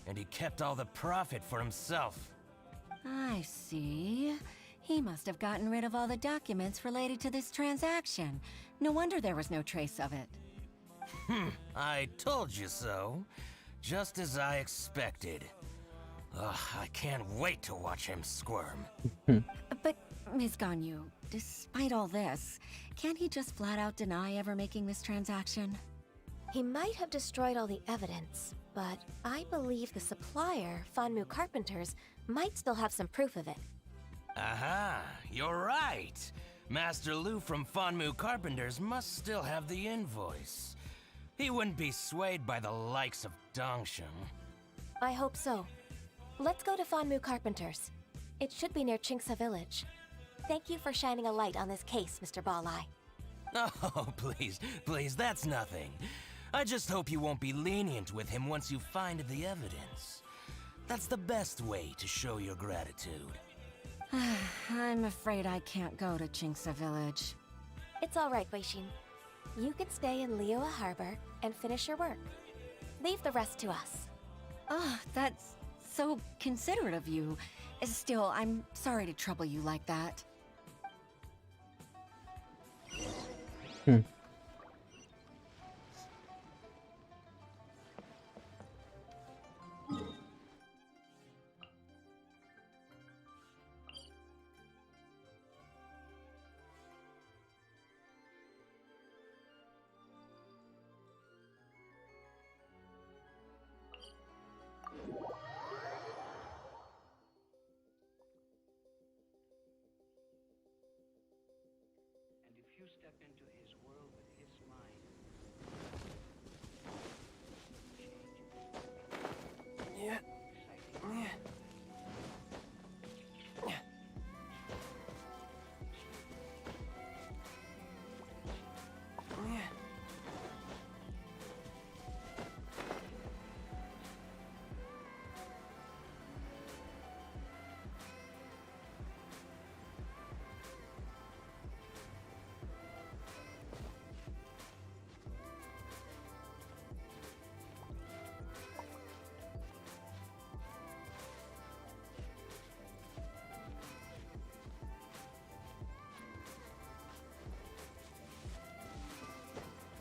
[SPEAKER 10] And he kept all the profit for himself.
[SPEAKER 9] I see. He must have gotten rid of all the documents related to this transaction. No wonder there was no trace of it.
[SPEAKER 10] I told you so. Just as I expected. Ugh, I can't wait to watch him squirm.
[SPEAKER 9] But, Ms. Ganyu, despite all this, can't he just flat out deny ever making this transaction?
[SPEAKER 4] He might have destroyed all the evidence, but I believe the supplier, Fanmu Carpenters, might still have some proof of it.
[SPEAKER 10] Aha, you're right. Master Lu from Fanmu Carpenters must still have the invoice. He wouldn't be swayed by the likes of Dongsheng.
[SPEAKER 4] I hope so. Let's go to Fanmu Carpenters. It should be near Chingsa Village. Thank you for shining a light on this case, Mr. Balai.
[SPEAKER 10] Oh, please, that's nothing. I just hope you won't be lenient with him once you find the evidence. That's the best way to show your gratitude.
[SPEAKER 9] I'm afraid I can't go to Chingsa Village.
[SPEAKER 4] It's all right, Weishin. You can stay in Liyue Harbor and finish your work. Leave the rest to us.
[SPEAKER 9] Oh, that's so considerate of you. Still, I'm sorry to trouble you like that.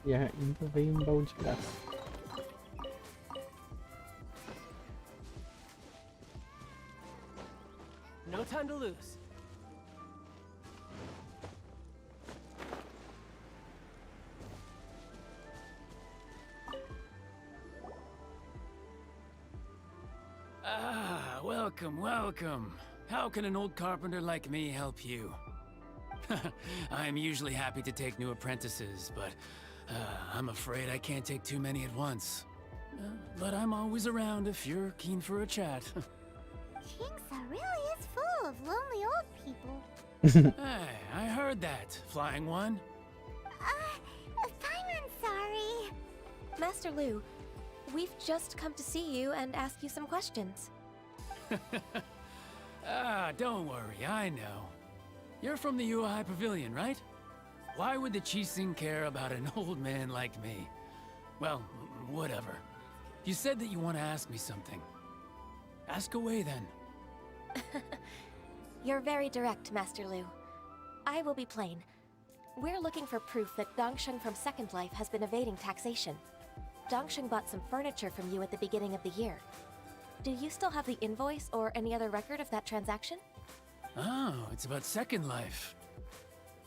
[SPEAKER 1] E ainda veio um baú de graça.
[SPEAKER 8] No time to lose.
[SPEAKER 11] Ah, welcome, welcome. How can an old carpenter like me help you? I'm usually happy to take new apprentices, but I'm afraid I can't take too many at once. But I'm always around if you're keen for a chat.
[SPEAKER 2] Chingsa really is full of lonely old people.
[SPEAKER 11] Hey, I heard that, Flying One.
[SPEAKER 2] I'm sorry.
[SPEAKER 4] Master Lu, we've just come to see you and ask you some questions.
[SPEAKER 11] Ah, don't worry, I know. You're from the Yuehai Pavilion, right? Why would the Qixing care about an old man like me? Well, whatever. You said that you want to ask me something. Ask away, then.
[SPEAKER 4] You're very direct, Master Lu. I will be plain. We're looking for proof that Dongsheng from Second Life has been evading taxation. Dongsheng bought some furniture from you at the beginning of the year. Do you still have the invoice or any other record of that transaction?
[SPEAKER 11] Oh, it's about Second Life.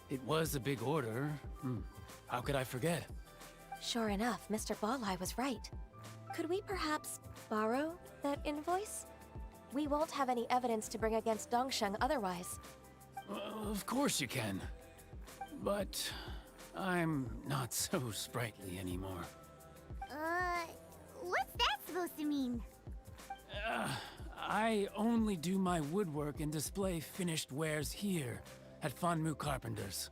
[SPEAKER 11] It was a big order. How could I forget?
[SPEAKER 4] Sure enough, Mr. Balai was right. Could we perhaps borrow that invoice? We won't have any evidence to bring against Dongsheng otherwise.
[SPEAKER 11] Of course you can. But I'm not so sprightly anymore.
[SPEAKER 2] What's that supposed to mean?
[SPEAKER 11] I only do my woodwork and display finished wares here at Fanmu Carpenters.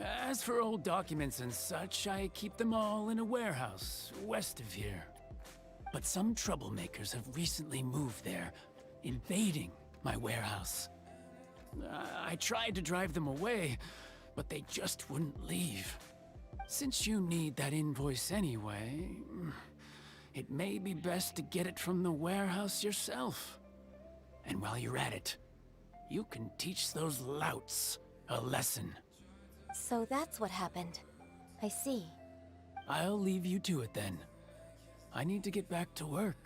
[SPEAKER 11] As for old documents and such, I keep them all in a warehouse west of here. But some troublemakers have recently moved there, invading my warehouse. I tried to drive them away, but they just wouldn't leave. Since you need that invoice anyway, it may be best to get it from the warehouse yourself. And while you're at it, you can teach those louts a lesson.
[SPEAKER 4] So that's what happened. I see.
[SPEAKER 11] I'll leave you to it then. I need to get back to work.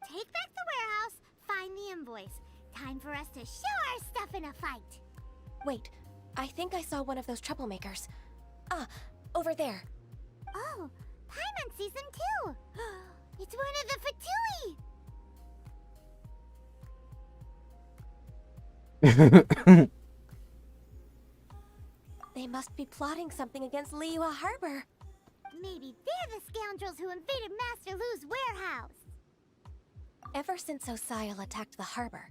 [SPEAKER 2] Take back the warehouse, find the invoice. Time for us to show our stuff in a fight.
[SPEAKER 4] Wait, I think I saw one of those troublemakers. Ah, over there.
[SPEAKER 2] Oh, Paimon sees them too. It's one of the Fatui.
[SPEAKER 4] They must be plotting something against Liyue Harbor.
[SPEAKER 2] Maybe they're the scoundrels who invaded Master Lu's warehouse.
[SPEAKER 4] Ever since Osial attacked the harbor,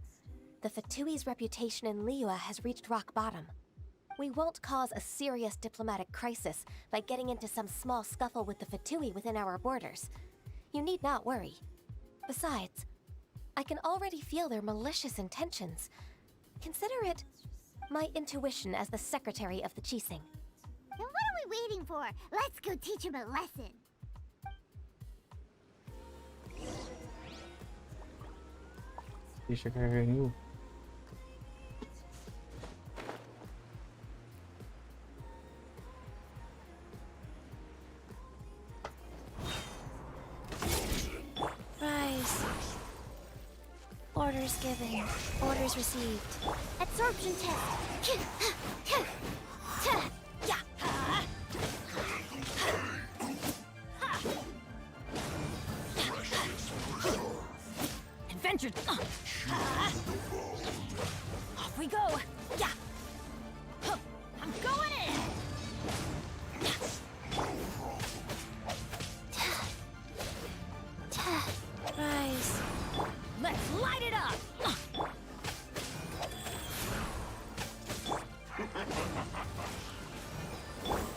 [SPEAKER 4] the Fatui's reputation in Liyue has reached rock bottom. We won't cause a serious diplomatic crisis by getting into some small scuffle with the Fatui within our borders. You need not worry. Besides, I can already feel their malicious intentions. Consider it my intuition as the secretary of the Qixing.
[SPEAKER 2] Then what are we waiting for? Let's go teach him a lesson.
[SPEAKER 1] Deixa carregar.
[SPEAKER 4] Rise. Orders given. Orders received.
[SPEAKER 2] Absorption test.
[SPEAKER 4] Yeah.
[SPEAKER 9] Adventure. Off we go.
[SPEAKER 4] Yeah.
[SPEAKER 9] I'm going in.
[SPEAKER 4] Rise.
[SPEAKER 9] Let's light it up.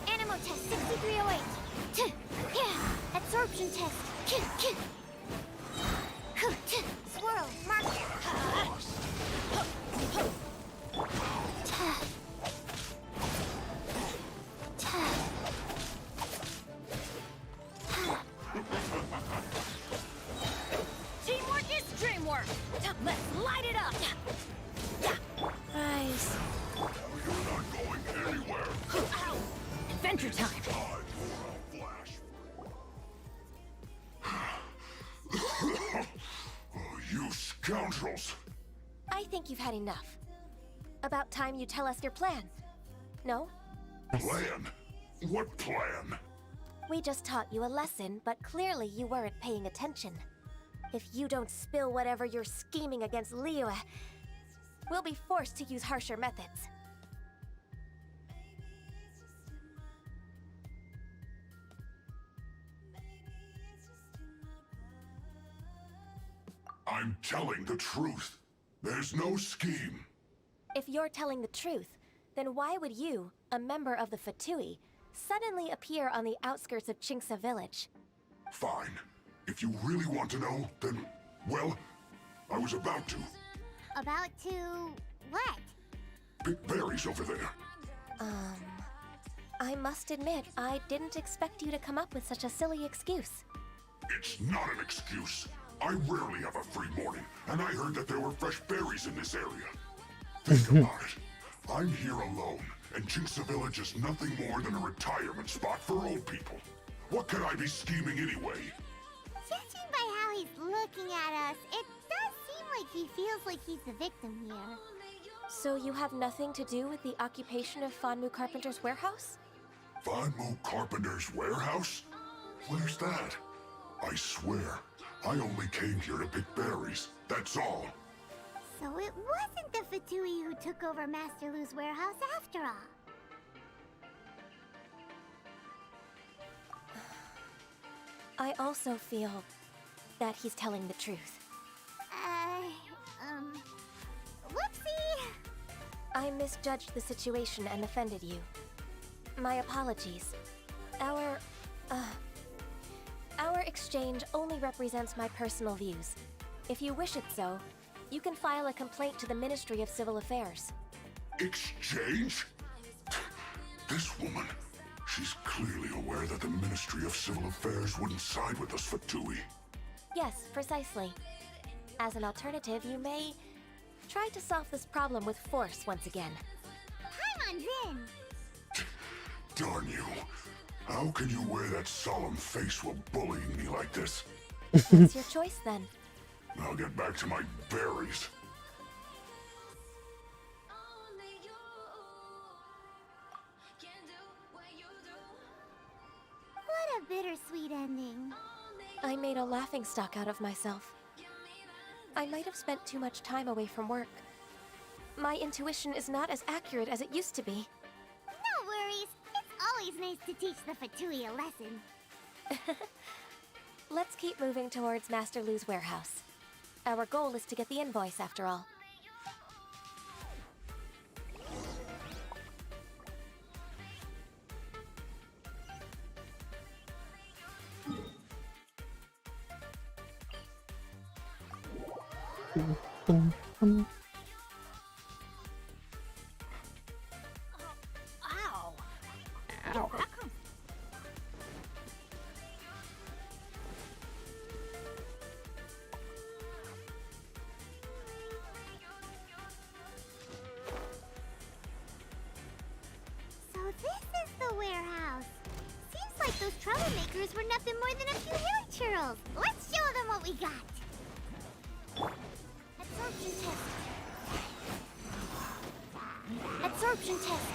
[SPEAKER 2] Animal test 6308. Absorption test. Swirl, mark.
[SPEAKER 9] Teamwork is dreamwork. Let's light it up.
[SPEAKER 4] Rise.
[SPEAKER 9] Ow. Adventure time.
[SPEAKER 12] You scoundrels!
[SPEAKER 4] I think you've had enough. About time you tell us your plan. No?
[SPEAKER 12] Plan? What plan?
[SPEAKER 4] We just taught you a lesson, but clearly you weren't paying attention. If you don't spill whatever you're scheming against Liyue, we'll be forced to use harsher methods.
[SPEAKER 12] I'm telling the truth. There's no scheme.
[SPEAKER 4] If you're telling the truth, then why would you, a member of the Fatui, suddenly appear on the outskirts of Qingce village?
[SPEAKER 12] Fine. If you really want to know, then, well, I was about to.
[SPEAKER 2] About to what?
[SPEAKER 12] Pick berries over there.
[SPEAKER 4] I must admit, I didn't expect you to come up with such a silly excuse.
[SPEAKER 12] It's not an excuse. I rarely have a free morning, and I heard that there were fresh berries in this area. Think about it. I'm here alone, and Qingce Village is nothing more than a retirement spot for old people. What could I be scheming anyway?
[SPEAKER 2] Judging by how he's looking at us, it does seem like he feels like he's the victim here.
[SPEAKER 4] So you have nothing to do with the occupation of Fanmu Carpenter's warehouse?
[SPEAKER 12] Fanmu Carpenter's warehouse? Where's that? I swear, I only came here to pick berries, that's all.
[SPEAKER 2] So it wasn't the Fatui who took over Master Lu's warehouse after all.
[SPEAKER 4] I also feel that he's telling the truth.
[SPEAKER 2] Whoopsie!
[SPEAKER 4] I misjudged the situation and offended you. My apologies. Our exchange only represents my personal views. If you wish it so, you can file a complaint to the Ministry of Civil Affairs.
[SPEAKER 12] Exchange? This woman, she's clearly aware that the Ministry of Civil Affairs wouldn't side with us for Tui.
[SPEAKER 4] Yes, precisely. As an alternative, you may try to solve this problem with force once again.
[SPEAKER 2] Paimon's in!
[SPEAKER 12] Darn you. How can you wear that solemn face while bullying me like this?
[SPEAKER 4] It's your choice then.
[SPEAKER 12] I'll get back to my berries.
[SPEAKER 2] What a bittersweet ending.
[SPEAKER 4] I made a laughingstock out of myself. I might have spent too much time away from work. My intuition is not as accurate as it used to be.
[SPEAKER 2] No worries. It's always nice to teach the Fatui a lesson.
[SPEAKER 4] Let's keep moving towards Master Lu's warehouse. Our goal is to get the invoice, after all.
[SPEAKER 2] Ow!
[SPEAKER 1] Ow.
[SPEAKER 2] So this is the warehouse. Seems like those troublemakers were nothing more than a few hilly churls. Let's show them what we got. Absorption test. Absorption test.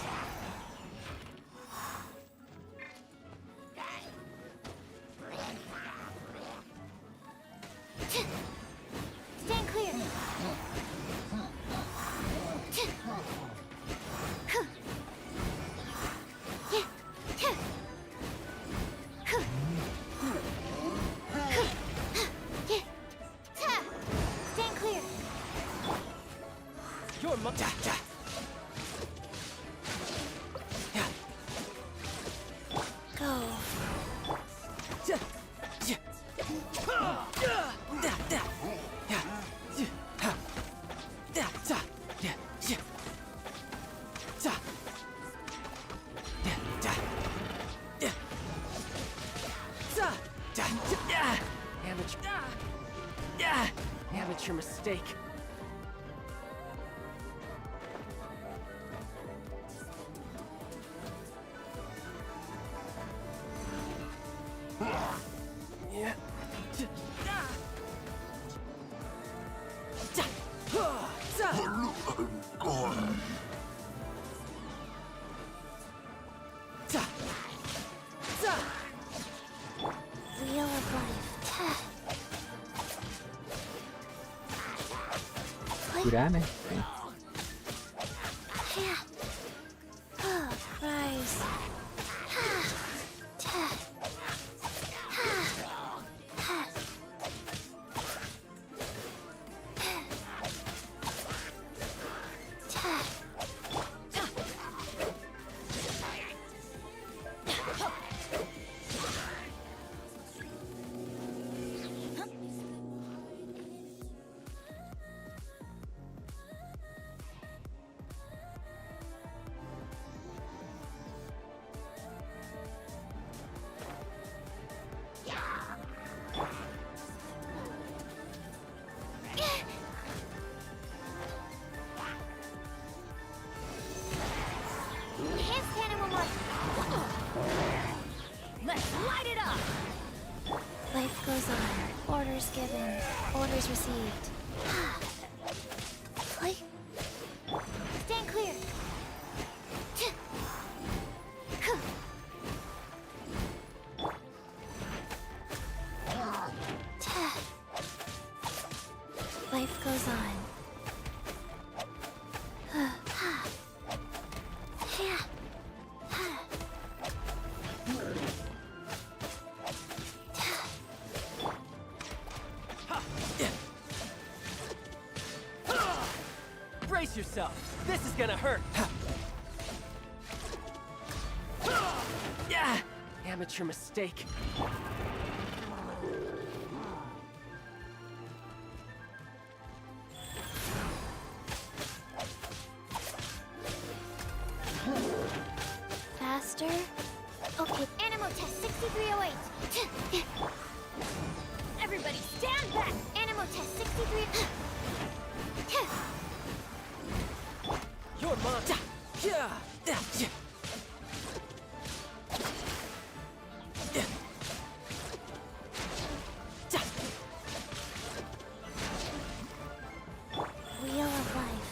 [SPEAKER 2] Stand clear. Stand clear.
[SPEAKER 8] Your mother.
[SPEAKER 4] Go.
[SPEAKER 8] Amateur mistake. Yeah.
[SPEAKER 2] Wheel of life.
[SPEAKER 1] Curar, né?
[SPEAKER 2] Rise.
[SPEAKER 4] Let's light it up! Life goes on. Orders given. Orders received.
[SPEAKER 2] Stand clear.
[SPEAKER 4] Life goes on.
[SPEAKER 8] Brace yourself. This is gonna hurt. Amateur mistake.
[SPEAKER 2] faster. Okay, animal test 6308. Everybody stand back! Animal test 63...
[SPEAKER 8] Your mom. Yeah.
[SPEAKER 2] Wheel of life.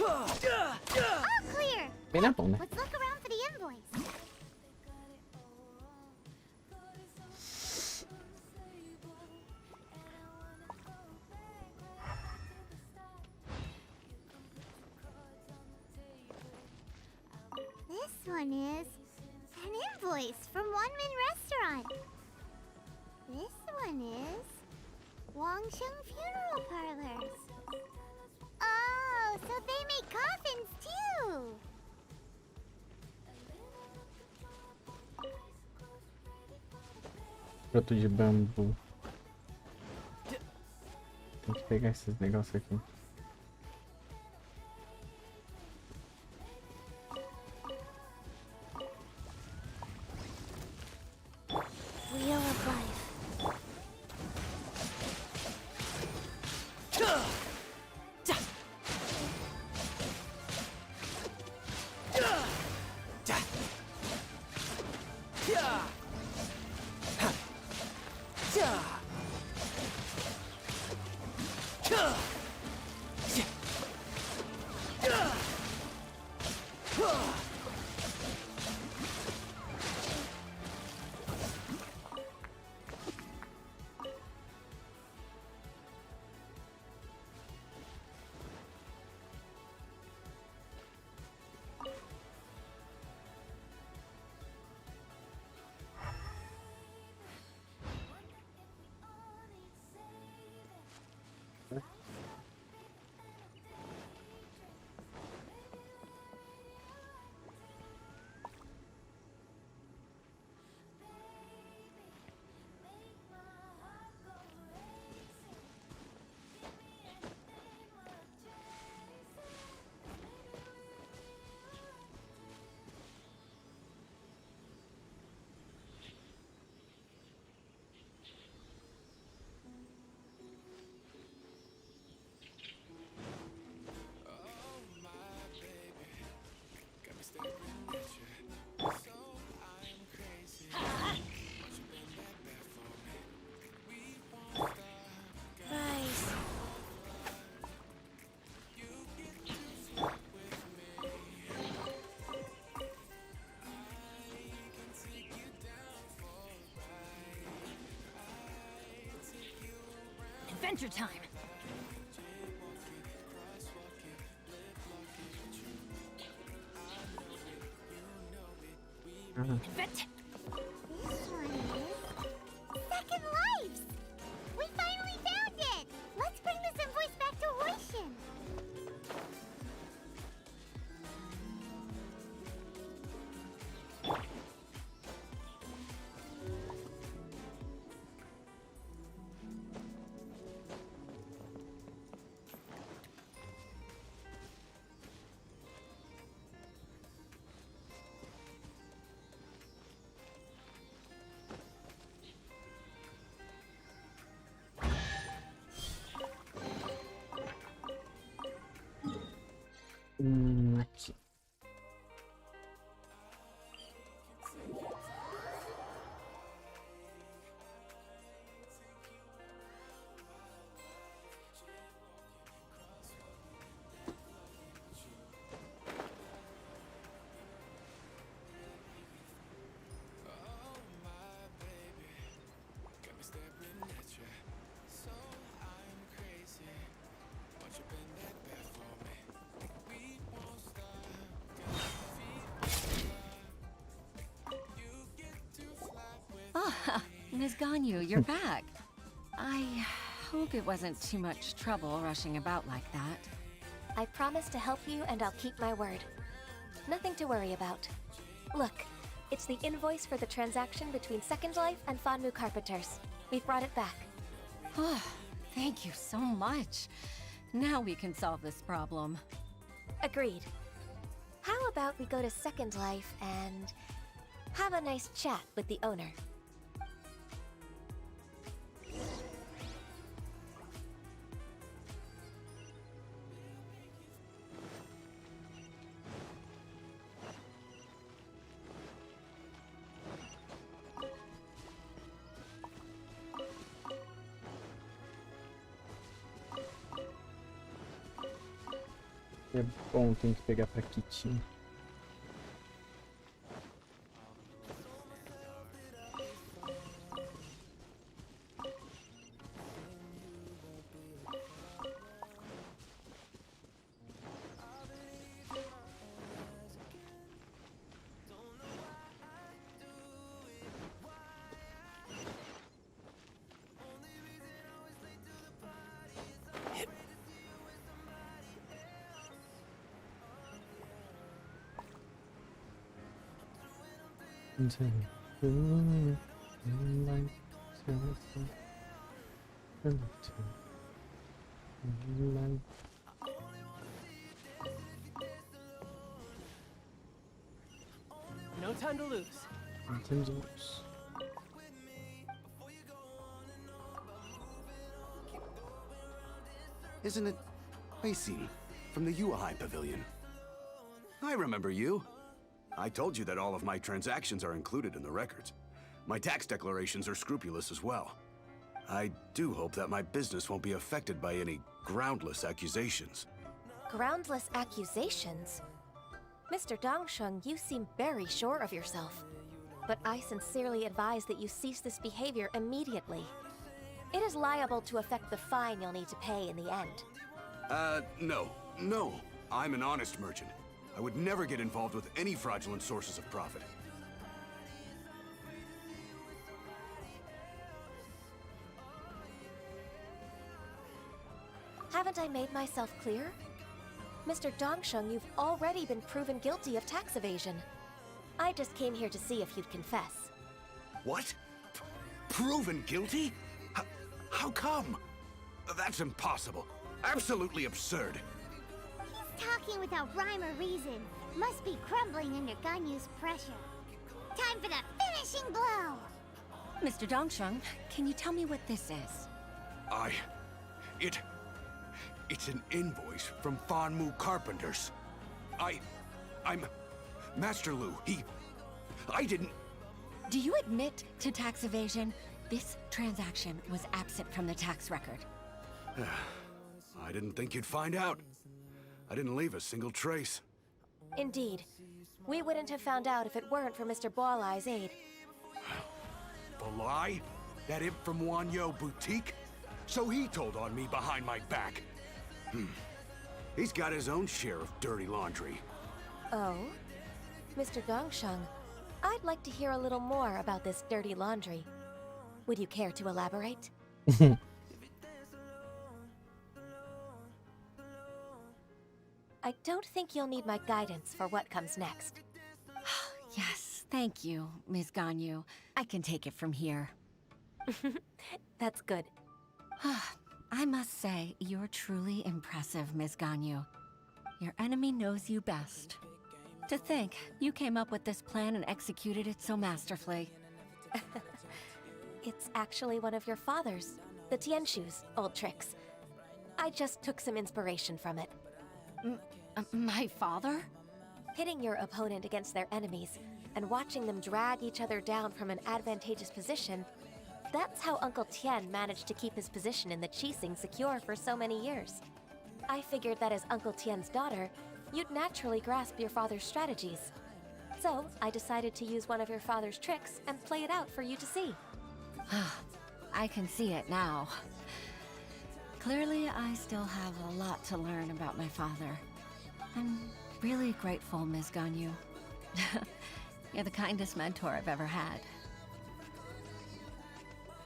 [SPEAKER 2] All clear!
[SPEAKER 1] Bem na bunda.
[SPEAKER 2] Let's look around for the invoice. This one is an invoice from Wonmin Restaurant. This one is Wangsheng Funeral Parlors. Oh, so they make coffins too.
[SPEAKER 1] Broto de bambu. Tem que pegar esses negócios aqui.
[SPEAKER 2] Wheel of life.
[SPEAKER 13] Adventure time! Advent!
[SPEAKER 2] This one is Second Lives! We finally found it! Let's bring this invoice back to Royshin!
[SPEAKER 1] Aqui.
[SPEAKER 9] Ms. Ganyu, you're back. I hope it wasn't too much trouble rushing about like that.
[SPEAKER 4] I promise to help you and I'll keep my word. Nothing to worry about. Look, it's the invoice for the transaction between Second Life and Fanmu Carpenters. We've brought it back.
[SPEAKER 9] Thank you so much. Now we can solve this problem.
[SPEAKER 4] Agreed. How about we go to Second Life and have a nice chat with the owner?
[SPEAKER 1] É bom, tem que pegar pra Kitinho.
[SPEAKER 8] No time to lose.
[SPEAKER 1] Entendemos.
[SPEAKER 14] Isn't it Racine from the Yuahai Pavilion? I remember you. I told you that all of my transactions are included in the records. My tax declarations are scrupulous as well. I do hope that my business won't be affected by any groundless accusations.
[SPEAKER 4] Groundless accusations? Mr. Dongsheng, you seem very sure of yourself. But I sincerely advise that you cease this behavior immediately. It is liable to affect the fine you'll need to pay in the end.
[SPEAKER 14] No. I'm an honest merchant. I would never get involved with any fraudulent sources of profit.
[SPEAKER 4] Haven't I made myself clear? Mr. Dongsheng, you've already been proven guilty of tax evasion. I just came here to see if you'd confess.
[SPEAKER 14] What? Proven guilty? How come? That's impossible. Absolutely absurd.
[SPEAKER 2] He's talking without rhyme or reason. Must be crumbling under Ganyu's pressure. Time for the finishing blow!
[SPEAKER 9] Mr. Dongsheng, can you tell me what this is?
[SPEAKER 14] It's an invoice from Fanmu Carpenters. I'm Master Lu. I didn't...
[SPEAKER 9] Do you admit to tax evasion? This transaction was absent from the tax record.
[SPEAKER 14] I didn't think you'd find out. I didn't leave a single trace.
[SPEAKER 4] Indeed. We wouldn't have found out if it weren't for Mr. Boalai's aid.
[SPEAKER 14] Boalai? That imp from Wanyo Boutique? So he told on me behind my back. He's got his own share of dirty laundry.
[SPEAKER 4] Oh? Mr. Dongsheng, I'd like to hear a little more about this dirty laundry. Would you care to elaborate? I don't think you'll need my guidance for what comes next.
[SPEAKER 9] Yes, thank you, Ms. Ganyu. I can take it from here.
[SPEAKER 4] That's good.
[SPEAKER 9] I must say, you're truly impressive, Ms. Ganyu. Your enemy knows you best. To think, you came up with this plan and executed it so masterfully.
[SPEAKER 4] It's actually one of your father's, the Tianshu's, old tricks. I just took some inspiration from it.
[SPEAKER 9] My father?
[SPEAKER 4] Pitting your opponent against their enemies and watching them drag each other down from an advantageous position, that's how Uncle Tian managed to keep his position in the Qixing secure for so many years. I figured that as Uncle Tian's daughter, you'd naturally grasp your father's strategies. So, I decided to use one of your father's tricks and play it out for you to see.
[SPEAKER 9] I can see it now. Clearly, I still have a lot to learn about my father. I'm really grateful, Ms. Ganyu. You're the kindest mentor I've ever had.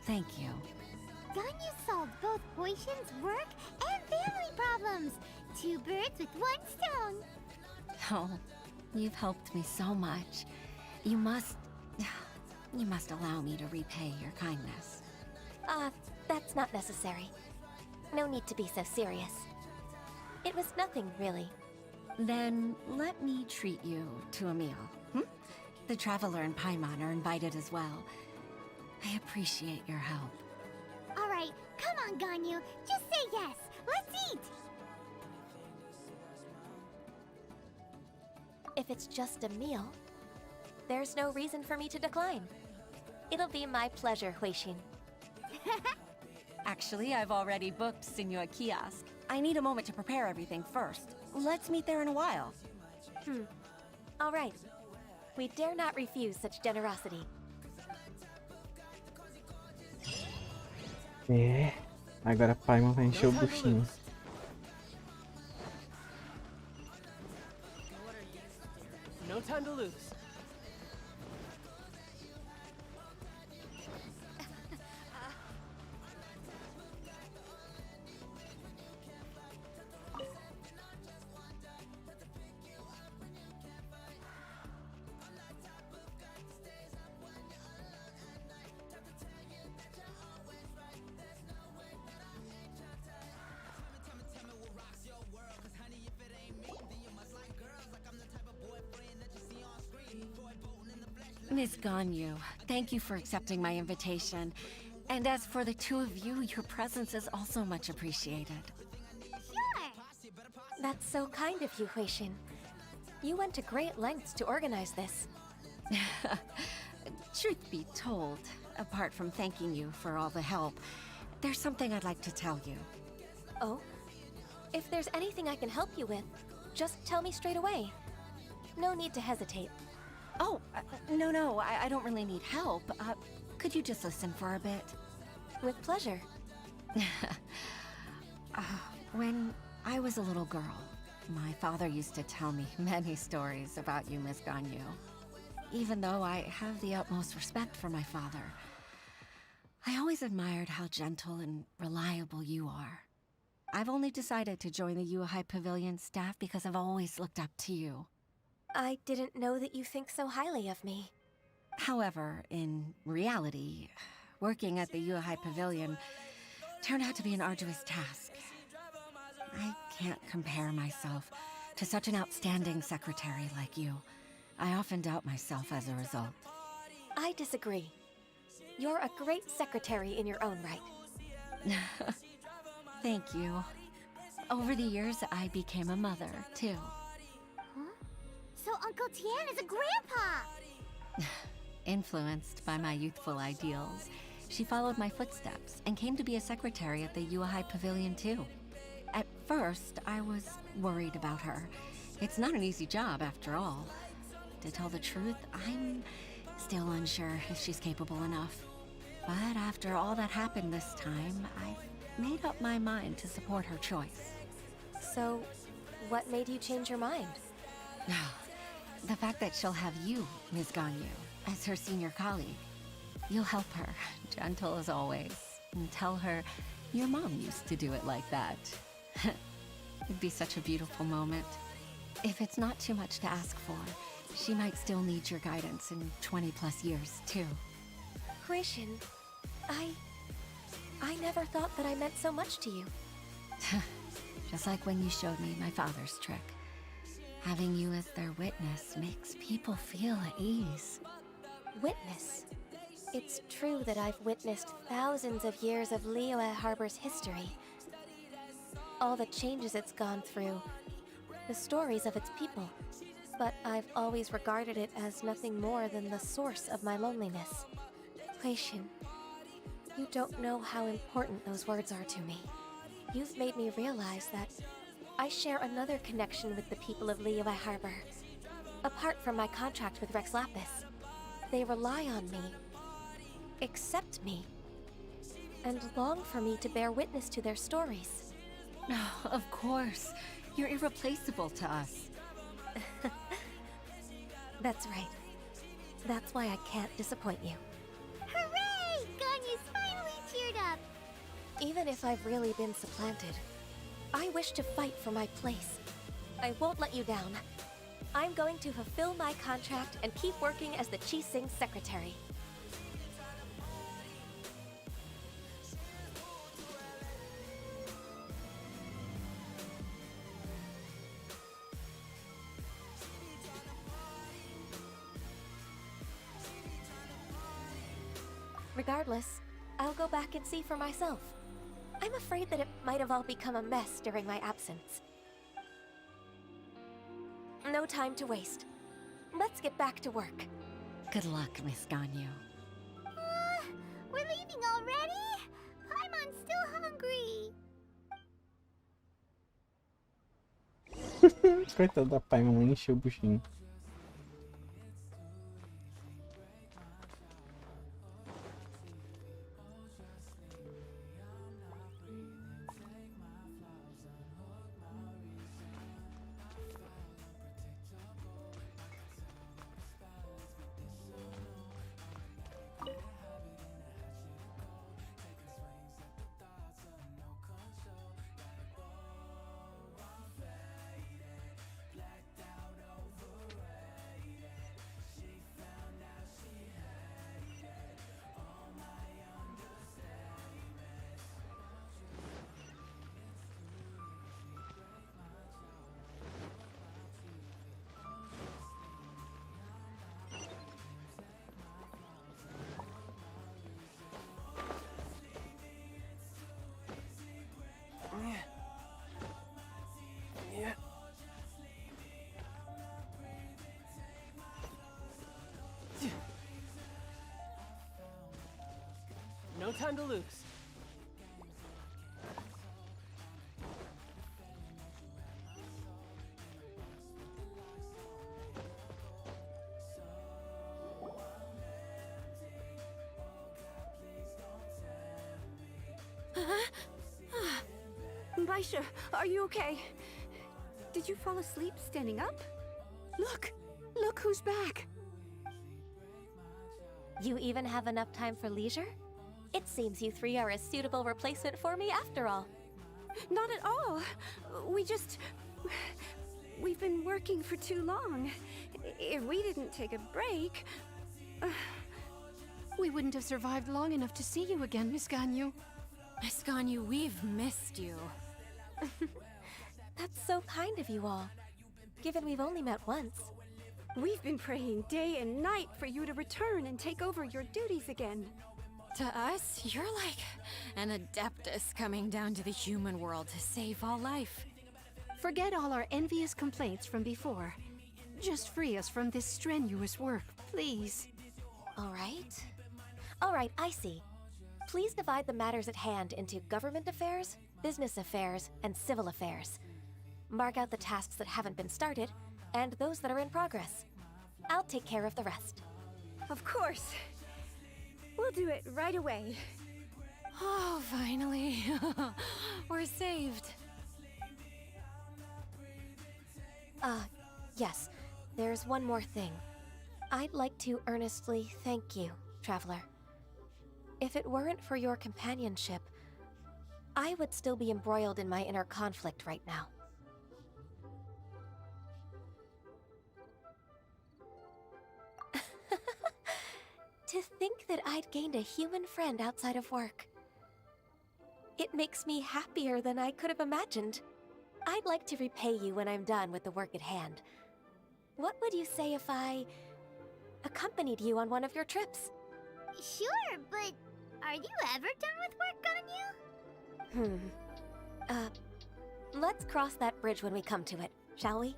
[SPEAKER 9] Thank you.
[SPEAKER 2] Ganyu solved both Huishin's work and family problems. Two birds with one stone.
[SPEAKER 9] Oh, you've helped me so much. You must allow me to repay your kindness.
[SPEAKER 4] That's not necessary. No need to be so serious. It was nothing, really.
[SPEAKER 9] Then let me treat you to a meal. The Traveler and Paimon are invited as well. I appreciate your help.
[SPEAKER 2] All right, come on, Ganyu. Just say yes. Let's eat.
[SPEAKER 4] If it's just a meal, there's no reason for me to decline. It'll be my pleasure, Huixin.
[SPEAKER 9] Actually, I've already booked Senua Kiosk. I need a moment to prepare everything first. Let's meet there in a while.
[SPEAKER 4] All right. We dare not refuse such generosity.
[SPEAKER 1] É. Agora a Paimon vai encher o buchinho.
[SPEAKER 8] No time to lose.
[SPEAKER 9] Miss Ganyu, thank you for accepting my invitation. And as for the two of you, your presence is also much appreciated.
[SPEAKER 2] Sure.
[SPEAKER 4] That's so kind of you, Huixin. You went to great lengths to organize this.
[SPEAKER 9] Truth be told, apart from thanking you for all the help, there's something I'd like to tell you.
[SPEAKER 4] Oh? If there's anything I can help you with, just tell me straight away. No need to hesitate.
[SPEAKER 9] Oh, no, I don't really need help. Could you just listen for a bit?
[SPEAKER 4] With pleasure.
[SPEAKER 9] When I was a little girl, my father used to tell me many stories about you, Miss Ganyu. Even though I have the utmost respect for my father, I always admired how gentle and reliable you are. I've only decided to join the Yuhai Pavilion staff because I've always looked up to you.
[SPEAKER 4] I didn't know that you think so highly of me.
[SPEAKER 9] However, in reality, working at the Yuhai Pavilion turned out to be an arduous task. I can't compare myself to such an outstanding secretary like you. I often doubt myself as a result.
[SPEAKER 4] I disagree. You're a great secretary in your own right.
[SPEAKER 9] Thank you. Over the years, I became a mother, too.
[SPEAKER 2] So Uncle Tian is a grandpa!
[SPEAKER 9] Influenced by my youthful ideals, she followed my footsteps and came to be a secretary at the Yuhai Pavilion too. At first, I was worried about her. It's not an easy job, after all. To tell the truth, I'm still unsure if she's capable enough. But after all that happened this time, I've made up my mind to support her choice.
[SPEAKER 4] So, what made you change your mind?
[SPEAKER 9] The fact that she'll have you, Ms. Ganyu, as her senior colleague. You'll help her, gentle as always, and tell her your mom used to do it like that. It'd be such a beautiful moment. If it's not too much to ask for, she might still need your guidance in 20+ years, too.
[SPEAKER 4] Huixin, I never thought that I meant so much to you.
[SPEAKER 9] Just like when you showed me my father's trick. Having you as their witness makes people feel at ease.
[SPEAKER 4] Witness? It's true that I've witnessed thousands of years of Liyue Harbor's history. All the changes it's gone through, the stories of its people. But I've always regarded it as nothing more than the source of my loneliness. Huixin, you don't know how important those words are to me. You've made me realize that I share another connection with the people of Liyue Harbor. Apart from my contract with Rex Lapis, they rely on me, accept me, and long for me to bear witness to their stories.
[SPEAKER 9] Oh, of course. You're irreplaceable to us.
[SPEAKER 4] That's right. That's why I can't disappoint you.
[SPEAKER 2] Hooray! Ganyu's finally cheered up!
[SPEAKER 4] Even if I've really been supplanted, I wish to fight for my place. I won't let you down. I'm going to fulfill my contract and keep working as the Chi Sing's secretary. Regardless, I'll go back and see for myself. I'm afraid that it might have all become a mess during my absence. No time to waste. Let's get back to work.
[SPEAKER 9] Good luck, Miss Ganyu.
[SPEAKER 2] We're leaving already? Paimon's still hungry.
[SPEAKER 1] Coitada da pai, mamãe encheu o buchinho.
[SPEAKER 8] No time to lose.
[SPEAKER 15] Baisha, are you okay? Did you fall asleep standing up? Look who's back.
[SPEAKER 4] You even have enough time for leisure? It seems you three are a suitable replacement for me after all.
[SPEAKER 15] Not at all. We've been working for too long. If we didn't take a break, we wouldn't have survived long enough to see you again, Miss Ganyu.
[SPEAKER 9] Miss Ganyu, we've missed you.
[SPEAKER 4] That's so kind of you all, given we've only met once.
[SPEAKER 15] We've been praying day and night for you to return and take over your duties again.
[SPEAKER 9] To us, you're like an adeptus coming down to the human world to save all life.
[SPEAKER 15] Forget all our envious complaints from before. Just free us from this strenuous work, please.
[SPEAKER 4] All right, I see. Please divide the matters at hand into government affairs, business affairs, and civil affairs. Mark out the tasks that haven't been started, and those that are in progress. I'll take care of the rest.
[SPEAKER 15] Of course. We'll do it right away.
[SPEAKER 9] Oh, finally. We're saved.
[SPEAKER 4] Yes. There's one more thing. I'd like to earnestly thank you, Traveler. If it weren't for your companionship, I would still be embroiled in my inner conflict right now. To think that I'd gained a human friend outside of work. It makes me happier than I could have imagined. I'd like to repay you when I'm done with the work at hand. What would you say if I accompanied you on one of your trips?
[SPEAKER 2] Sure, but are you ever done with work, Ganyu?
[SPEAKER 4] Let's cross that bridge when we come to it, shall we?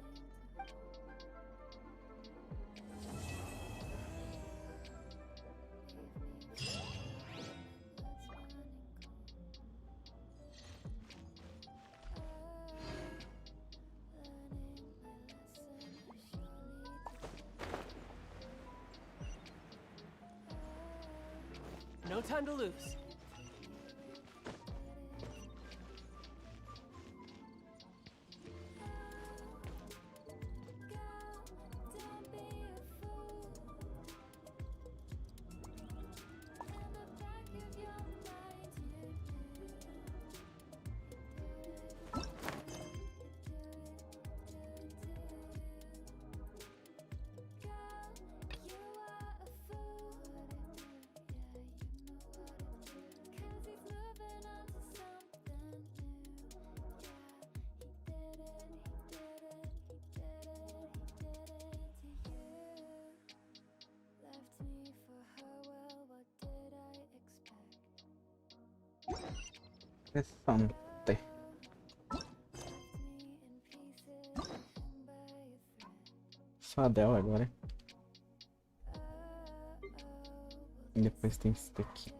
[SPEAKER 8] No time to lose.
[SPEAKER 1] Interessante. Só a dela agora. E depois tem esse daqui.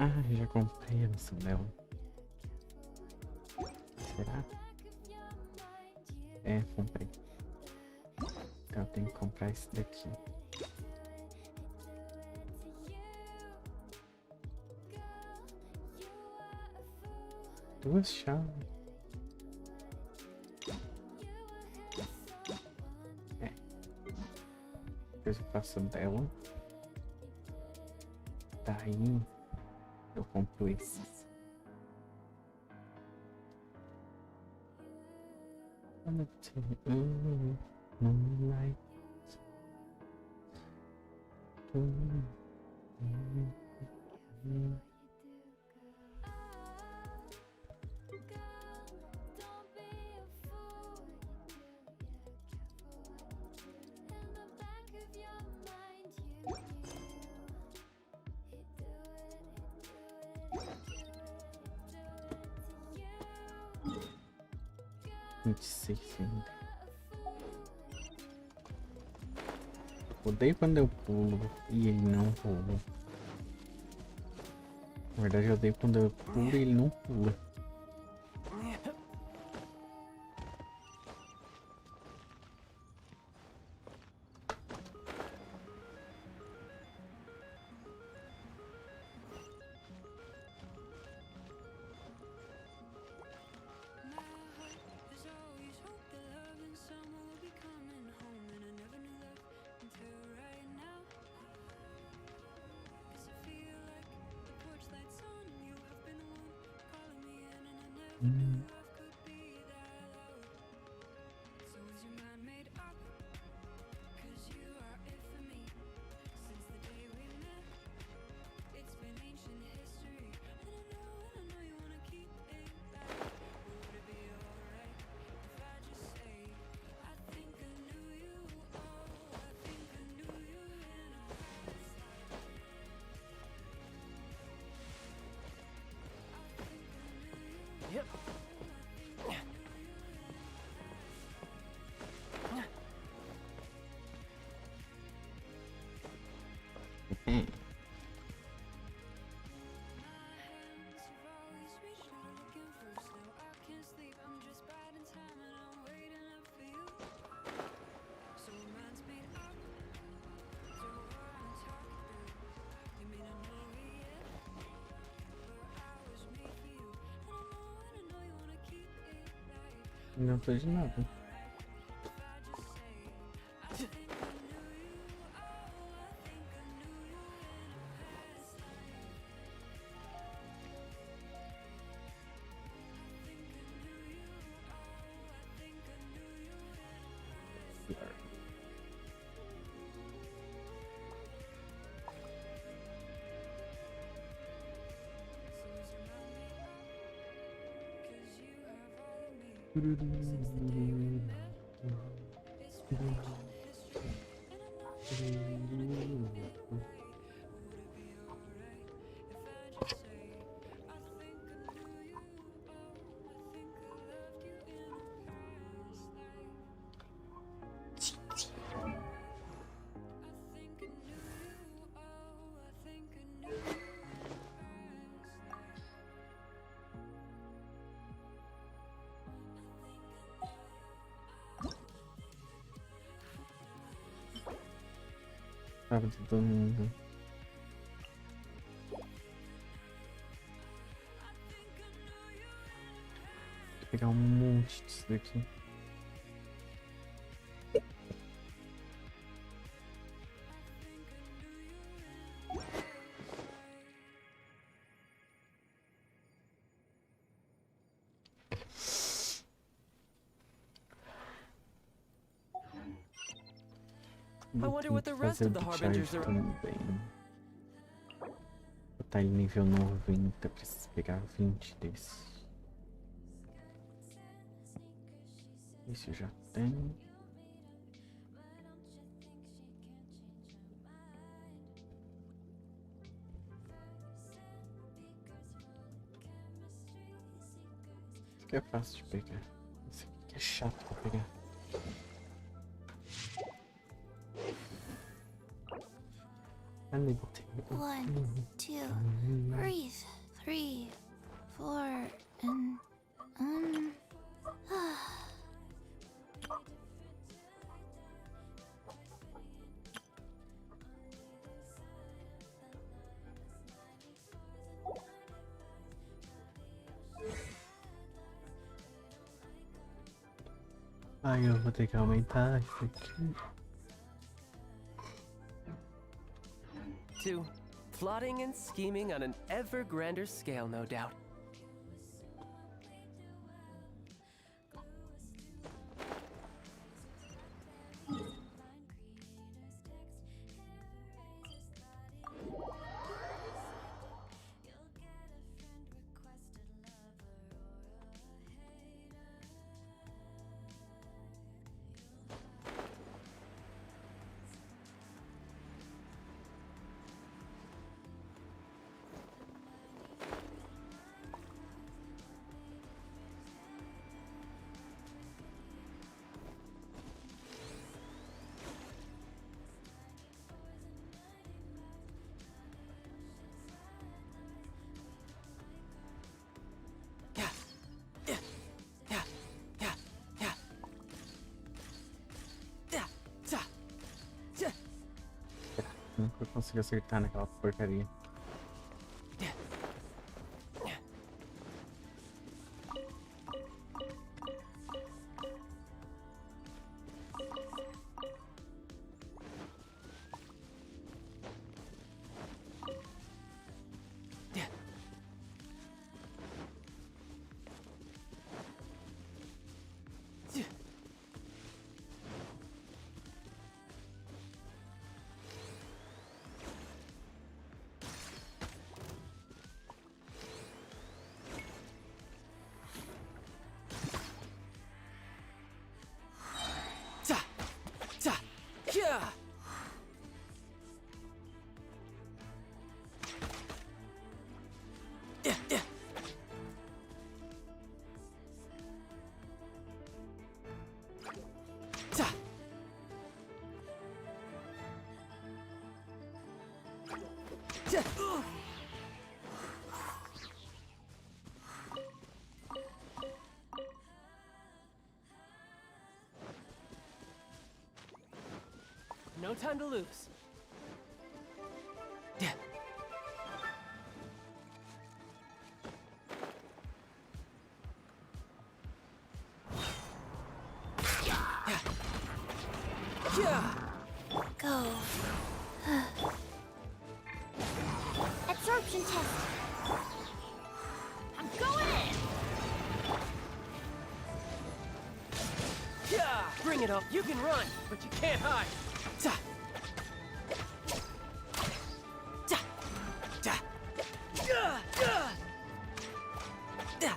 [SPEAKER 1] Ah, já comprei a missão dela. Será? É, comprei. Então eu tenho que comprar esse daqui. Duas chaves. É. Depois eu faço dela. Daí eu compro esses. Moonlight. Vinte e seis ainda. Odeio quando eu pulo e ele não pula. Na verdade, eu odeio quando eu pulo e ele não pula.
[SPEAKER 5] Yep.
[SPEAKER 1] Não tô de nada. Sabe de todo mundo. Vou pegar um monte disso daqui.
[SPEAKER 5] I wonder what the rest of the Harbingers are.
[SPEAKER 1] Também. tá em nível 90. Preciso pegar 20 desse. Esse eu já tenho. Esse aqui é fácil de pegar. Esse aqui é chato pra pegar. Unable to.
[SPEAKER 2] 1, 2, breathe. 3, 4, and
[SPEAKER 1] Ai, eu vou ter que aumentar isso aqui.
[SPEAKER 16] To plotting and scheming on an ever grander scale, no doubt.
[SPEAKER 1] Nunca consegui acertar naquela porcaria.
[SPEAKER 16] No time to lose.
[SPEAKER 2] go. Absorption test. I'm going in.
[SPEAKER 16] Yeah, bring it up. You can run, but you can't hide. Ta. Ta. Ta. Yeah. Yeah. Yeah.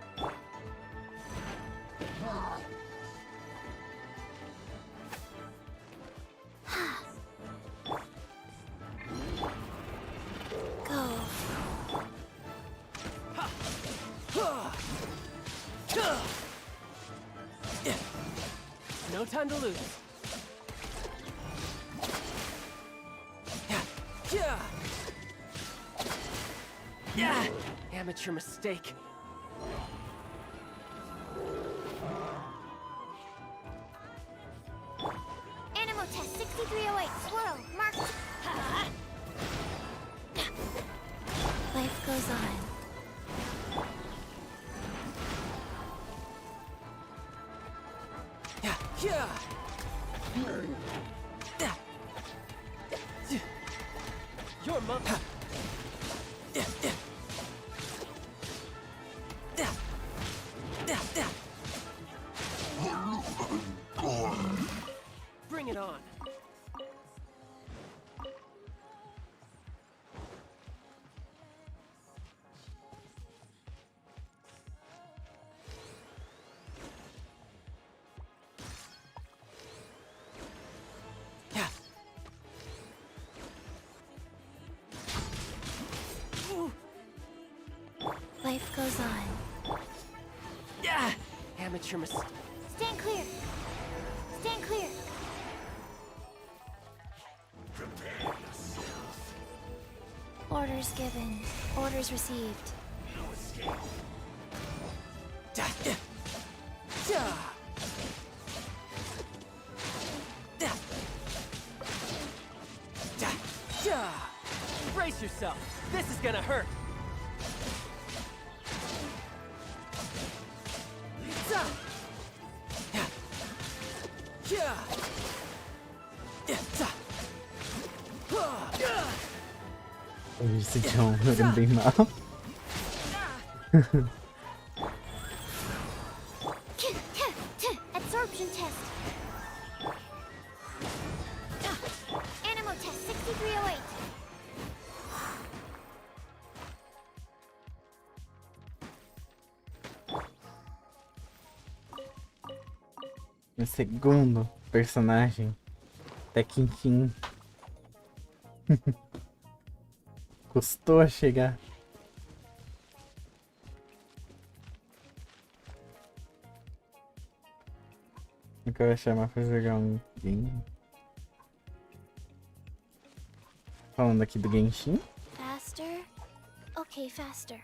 [SPEAKER 16] No time to lose. Yeah. Amateur mistake.
[SPEAKER 2] Animal test 6308. Swirl. Marked. Life goes on.
[SPEAKER 16] Yeah. Your mom. Bring it on.
[SPEAKER 4] Life goes on.
[SPEAKER 16] Yeah, amateur mistake.
[SPEAKER 2] Stand clear. Stand clear. Orders given. Orders received.
[SPEAKER 16] Brace yourself. This is gonna hurt.
[SPEAKER 1] Esse John jogando bem mal.
[SPEAKER 2] Absorption test. Animal test 6308.
[SPEAKER 1] O segundo personagem, até que enfim. Custou a chegar. Nunca vai chamar pra jogar um game. Falando aqui do Genshin.
[SPEAKER 2] Faster. Okay, faster.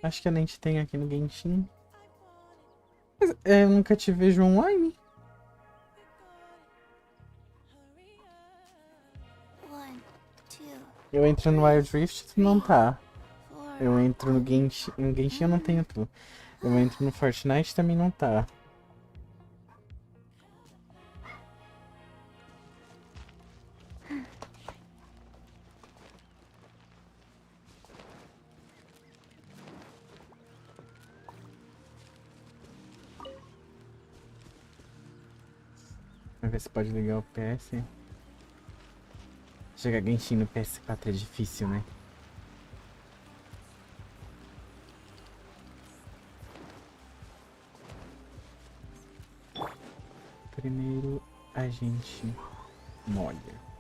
[SPEAKER 1] Acho que a gente tem aqui no Genshin. Mas eu nunca te vejo online. Eu entro no Wild Rift, tu não tá. Eu entro no Genshin. No Genshin eu não tenho tu. Eu entro no Fortnite, também não tá. Vamos ver se pode ligar o PS. Jogar Genshin no PS4 é difícil, né? Primeiro a gente molha.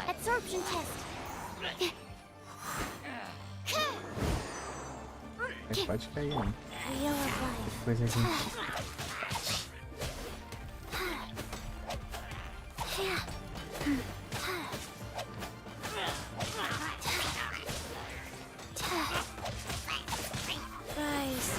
[SPEAKER 2] Absorption test.
[SPEAKER 1] Mas pode cair, né?
[SPEAKER 2] Wheel of life.
[SPEAKER 1] Depois a gente...
[SPEAKER 2] Rise.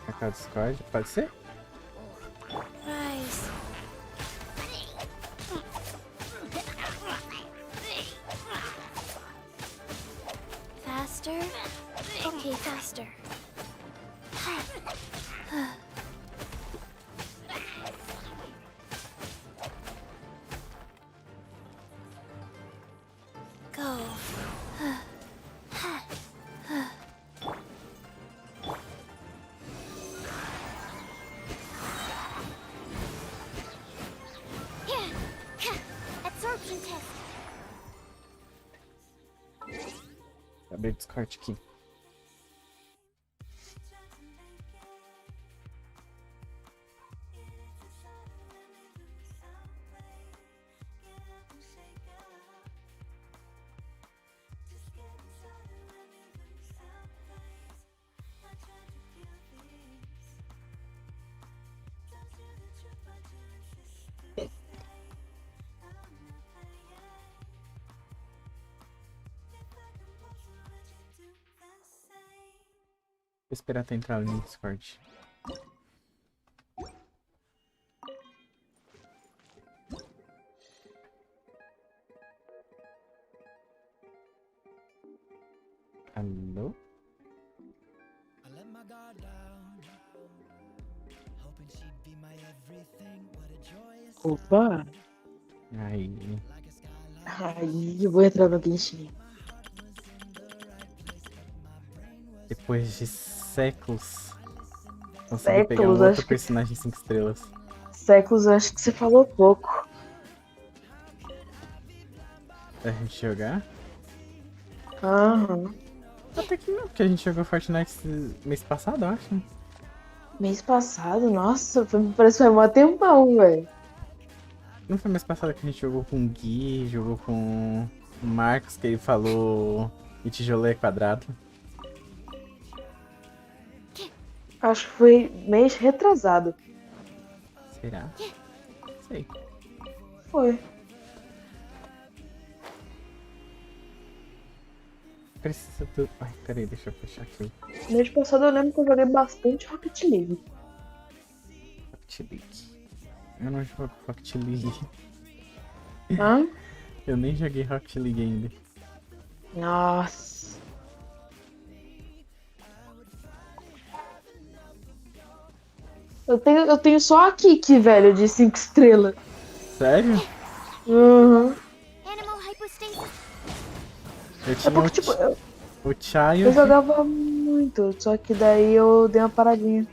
[SPEAKER 1] Marcar o Discord, pode ser?
[SPEAKER 2] Rise. Faster. Okay, faster. Go. Absorption test.
[SPEAKER 1] Abrir o Discord aqui. esperar tu entrar ali no Discord. Alô?
[SPEAKER 17] Opa!
[SPEAKER 1] Aí.
[SPEAKER 17] Aí eu vou entrar no Genshin.
[SPEAKER 1] Depois de séculos, consegui pegar um
[SPEAKER 17] Séculos,
[SPEAKER 1] outro
[SPEAKER 17] acho que.
[SPEAKER 1] personagem 5 estrelas.
[SPEAKER 17] Séculos, acho que você falou pouco.
[SPEAKER 1] Pra gente jogar?
[SPEAKER 17] Aham.
[SPEAKER 1] Até que não, porque a gente jogou Fortnite mês passado, eu acho.
[SPEAKER 17] Mês passado, nossa, parece que foi mó tempão, velho.
[SPEAKER 1] Não foi mês passado que a gente jogou com o Gui, jogou com o Marcos, que ele falou e tijolo é quadrado.
[SPEAKER 17] Acho que foi mês retrasado.
[SPEAKER 1] Será? Sei.
[SPEAKER 17] Foi.
[SPEAKER 1] Precisa do... Ai, peraí, deixa eu fechar aqui.
[SPEAKER 17] Mês passado eu lembro que eu joguei bastante Rocket League.
[SPEAKER 1] Rocket League. Eu não jogo Rocket League.
[SPEAKER 17] Hã?
[SPEAKER 1] Eu nem joguei Rocket League ainda.
[SPEAKER 17] Nossa. Eu tenho só a Kiki, velho, de 5 estrelas.
[SPEAKER 1] Sério?
[SPEAKER 17] Uhum.
[SPEAKER 2] Animal hypostasis.
[SPEAKER 1] Eu tinha
[SPEAKER 17] porque, tipo,
[SPEAKER 1] o Child.
[SPEAKER 17] eu jogava muito, só que daí eu dei uma paradinha.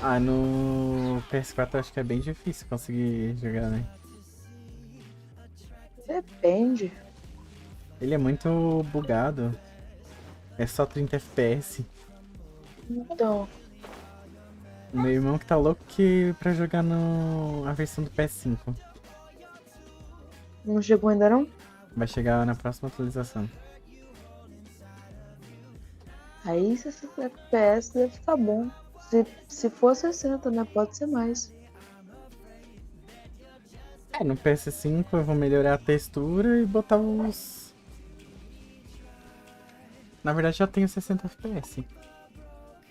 [SPEAKER 1] Ah, no PS4 eu acho que é bem difícil conseguir jogar, né?
[SPEAKER 17] Depende.
[SPEAKER 1] Ele é muito bugado. É só 30 FPS.
[SPEAKER 17] Então,
[SPEAKER 1] O meu irmão que tá louco que pra jogar a versão do PS5.
[SPEAKER 17] não chegou ainda não?
[SPEAKER 1] Vai chegar na próxima atualização.
[SPEAKER 17] Aí 60 FPS deve ficar bom. Se for 60, né? Pode ser mais.
[SPEAKER 1] É, no PS5 eu vou melhorar a textura e botar os... Na verdade já tenho 60 FPS.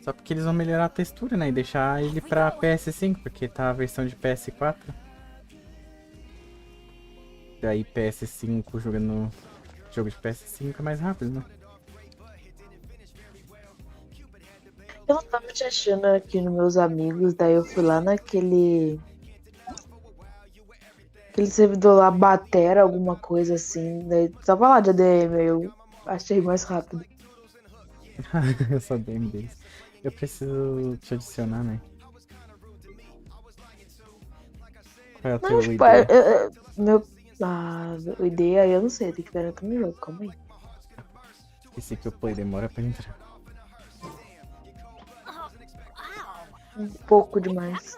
[SPEAKER 1] Só porque eles vão melhorar a textura, né? E deixar ele pra PS5, porque tá a versão de PS4. Daí PS5 jogando jogo de PS5 é mais rápido, né?
[SPEAKER 17] Eu não tava te achando aqui nos meus amigos, daí eu fui lá naquele. Aquele servidor lá, Batera, alguma coisa assim. Daí tava lá de ADM, eu achei mais rápido.
[SPEAKER 1] Eu sou DM deles. Eu preciso te adicionar, né? Qual é o teu
[SPEAKER 17] Não, tipo,
[SPEAKER 1] ID?
[SPEAKER 17] meu. O ID aí eu não sei, tem que esperar entrar no jogo, calma aí.
[SPEAKER 1] Esse que o play demora pra entrar.
[SPEAKER 17] Um pouco demais.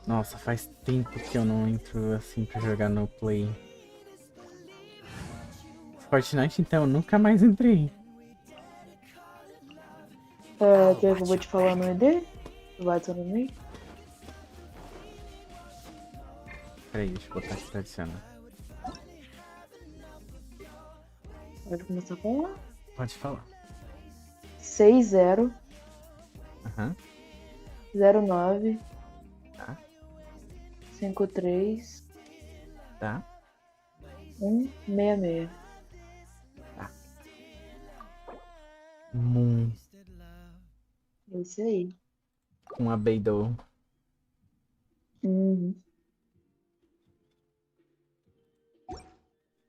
[SPEAKER 1] Nossa, faz tempo que eu não entro assim pra jogar no play. Fortnite então, eu nunca mais entrei.
[SPEAKER 17] Quer que eu vou te falar no ID? Vai adicionar no ID?
[SPEAKER 1] Peraí, deixa eu botar aqui pra adicionar.
[SPEAKER 17] Pode começar a falar?
[SPEAKER 1] Pode falar.
[SPEAKER 17] 60
[SPEAKER 1] Aham.
[SPEAKER 17] 09
[SPEAKER 1] Tá.
[SPEAKER 17] 53
[SPEAKER 1] Tá.
[SPEAKER 17] 166.
[SPEAKER 1] Tá. Moon.
[SPEAKER 17] Esse aí.
[SPEAKER 1] Com a Beidou.
[SPEAKER 17] Uhum.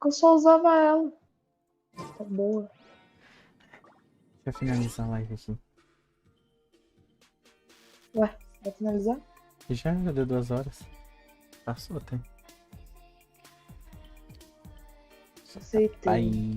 [SPEAKER 17] Eu só usava ela. Tá boa.
[SPEAKER 1] Deixa eu finalizar a live aqui.
[SPEAKER 17] Ué, vai finalizar?
[SPEAKER 1] Já deu 2 horas. Passou até.
[SPEAKER 17] Aceitei.
[SPEAKER 1] Bye.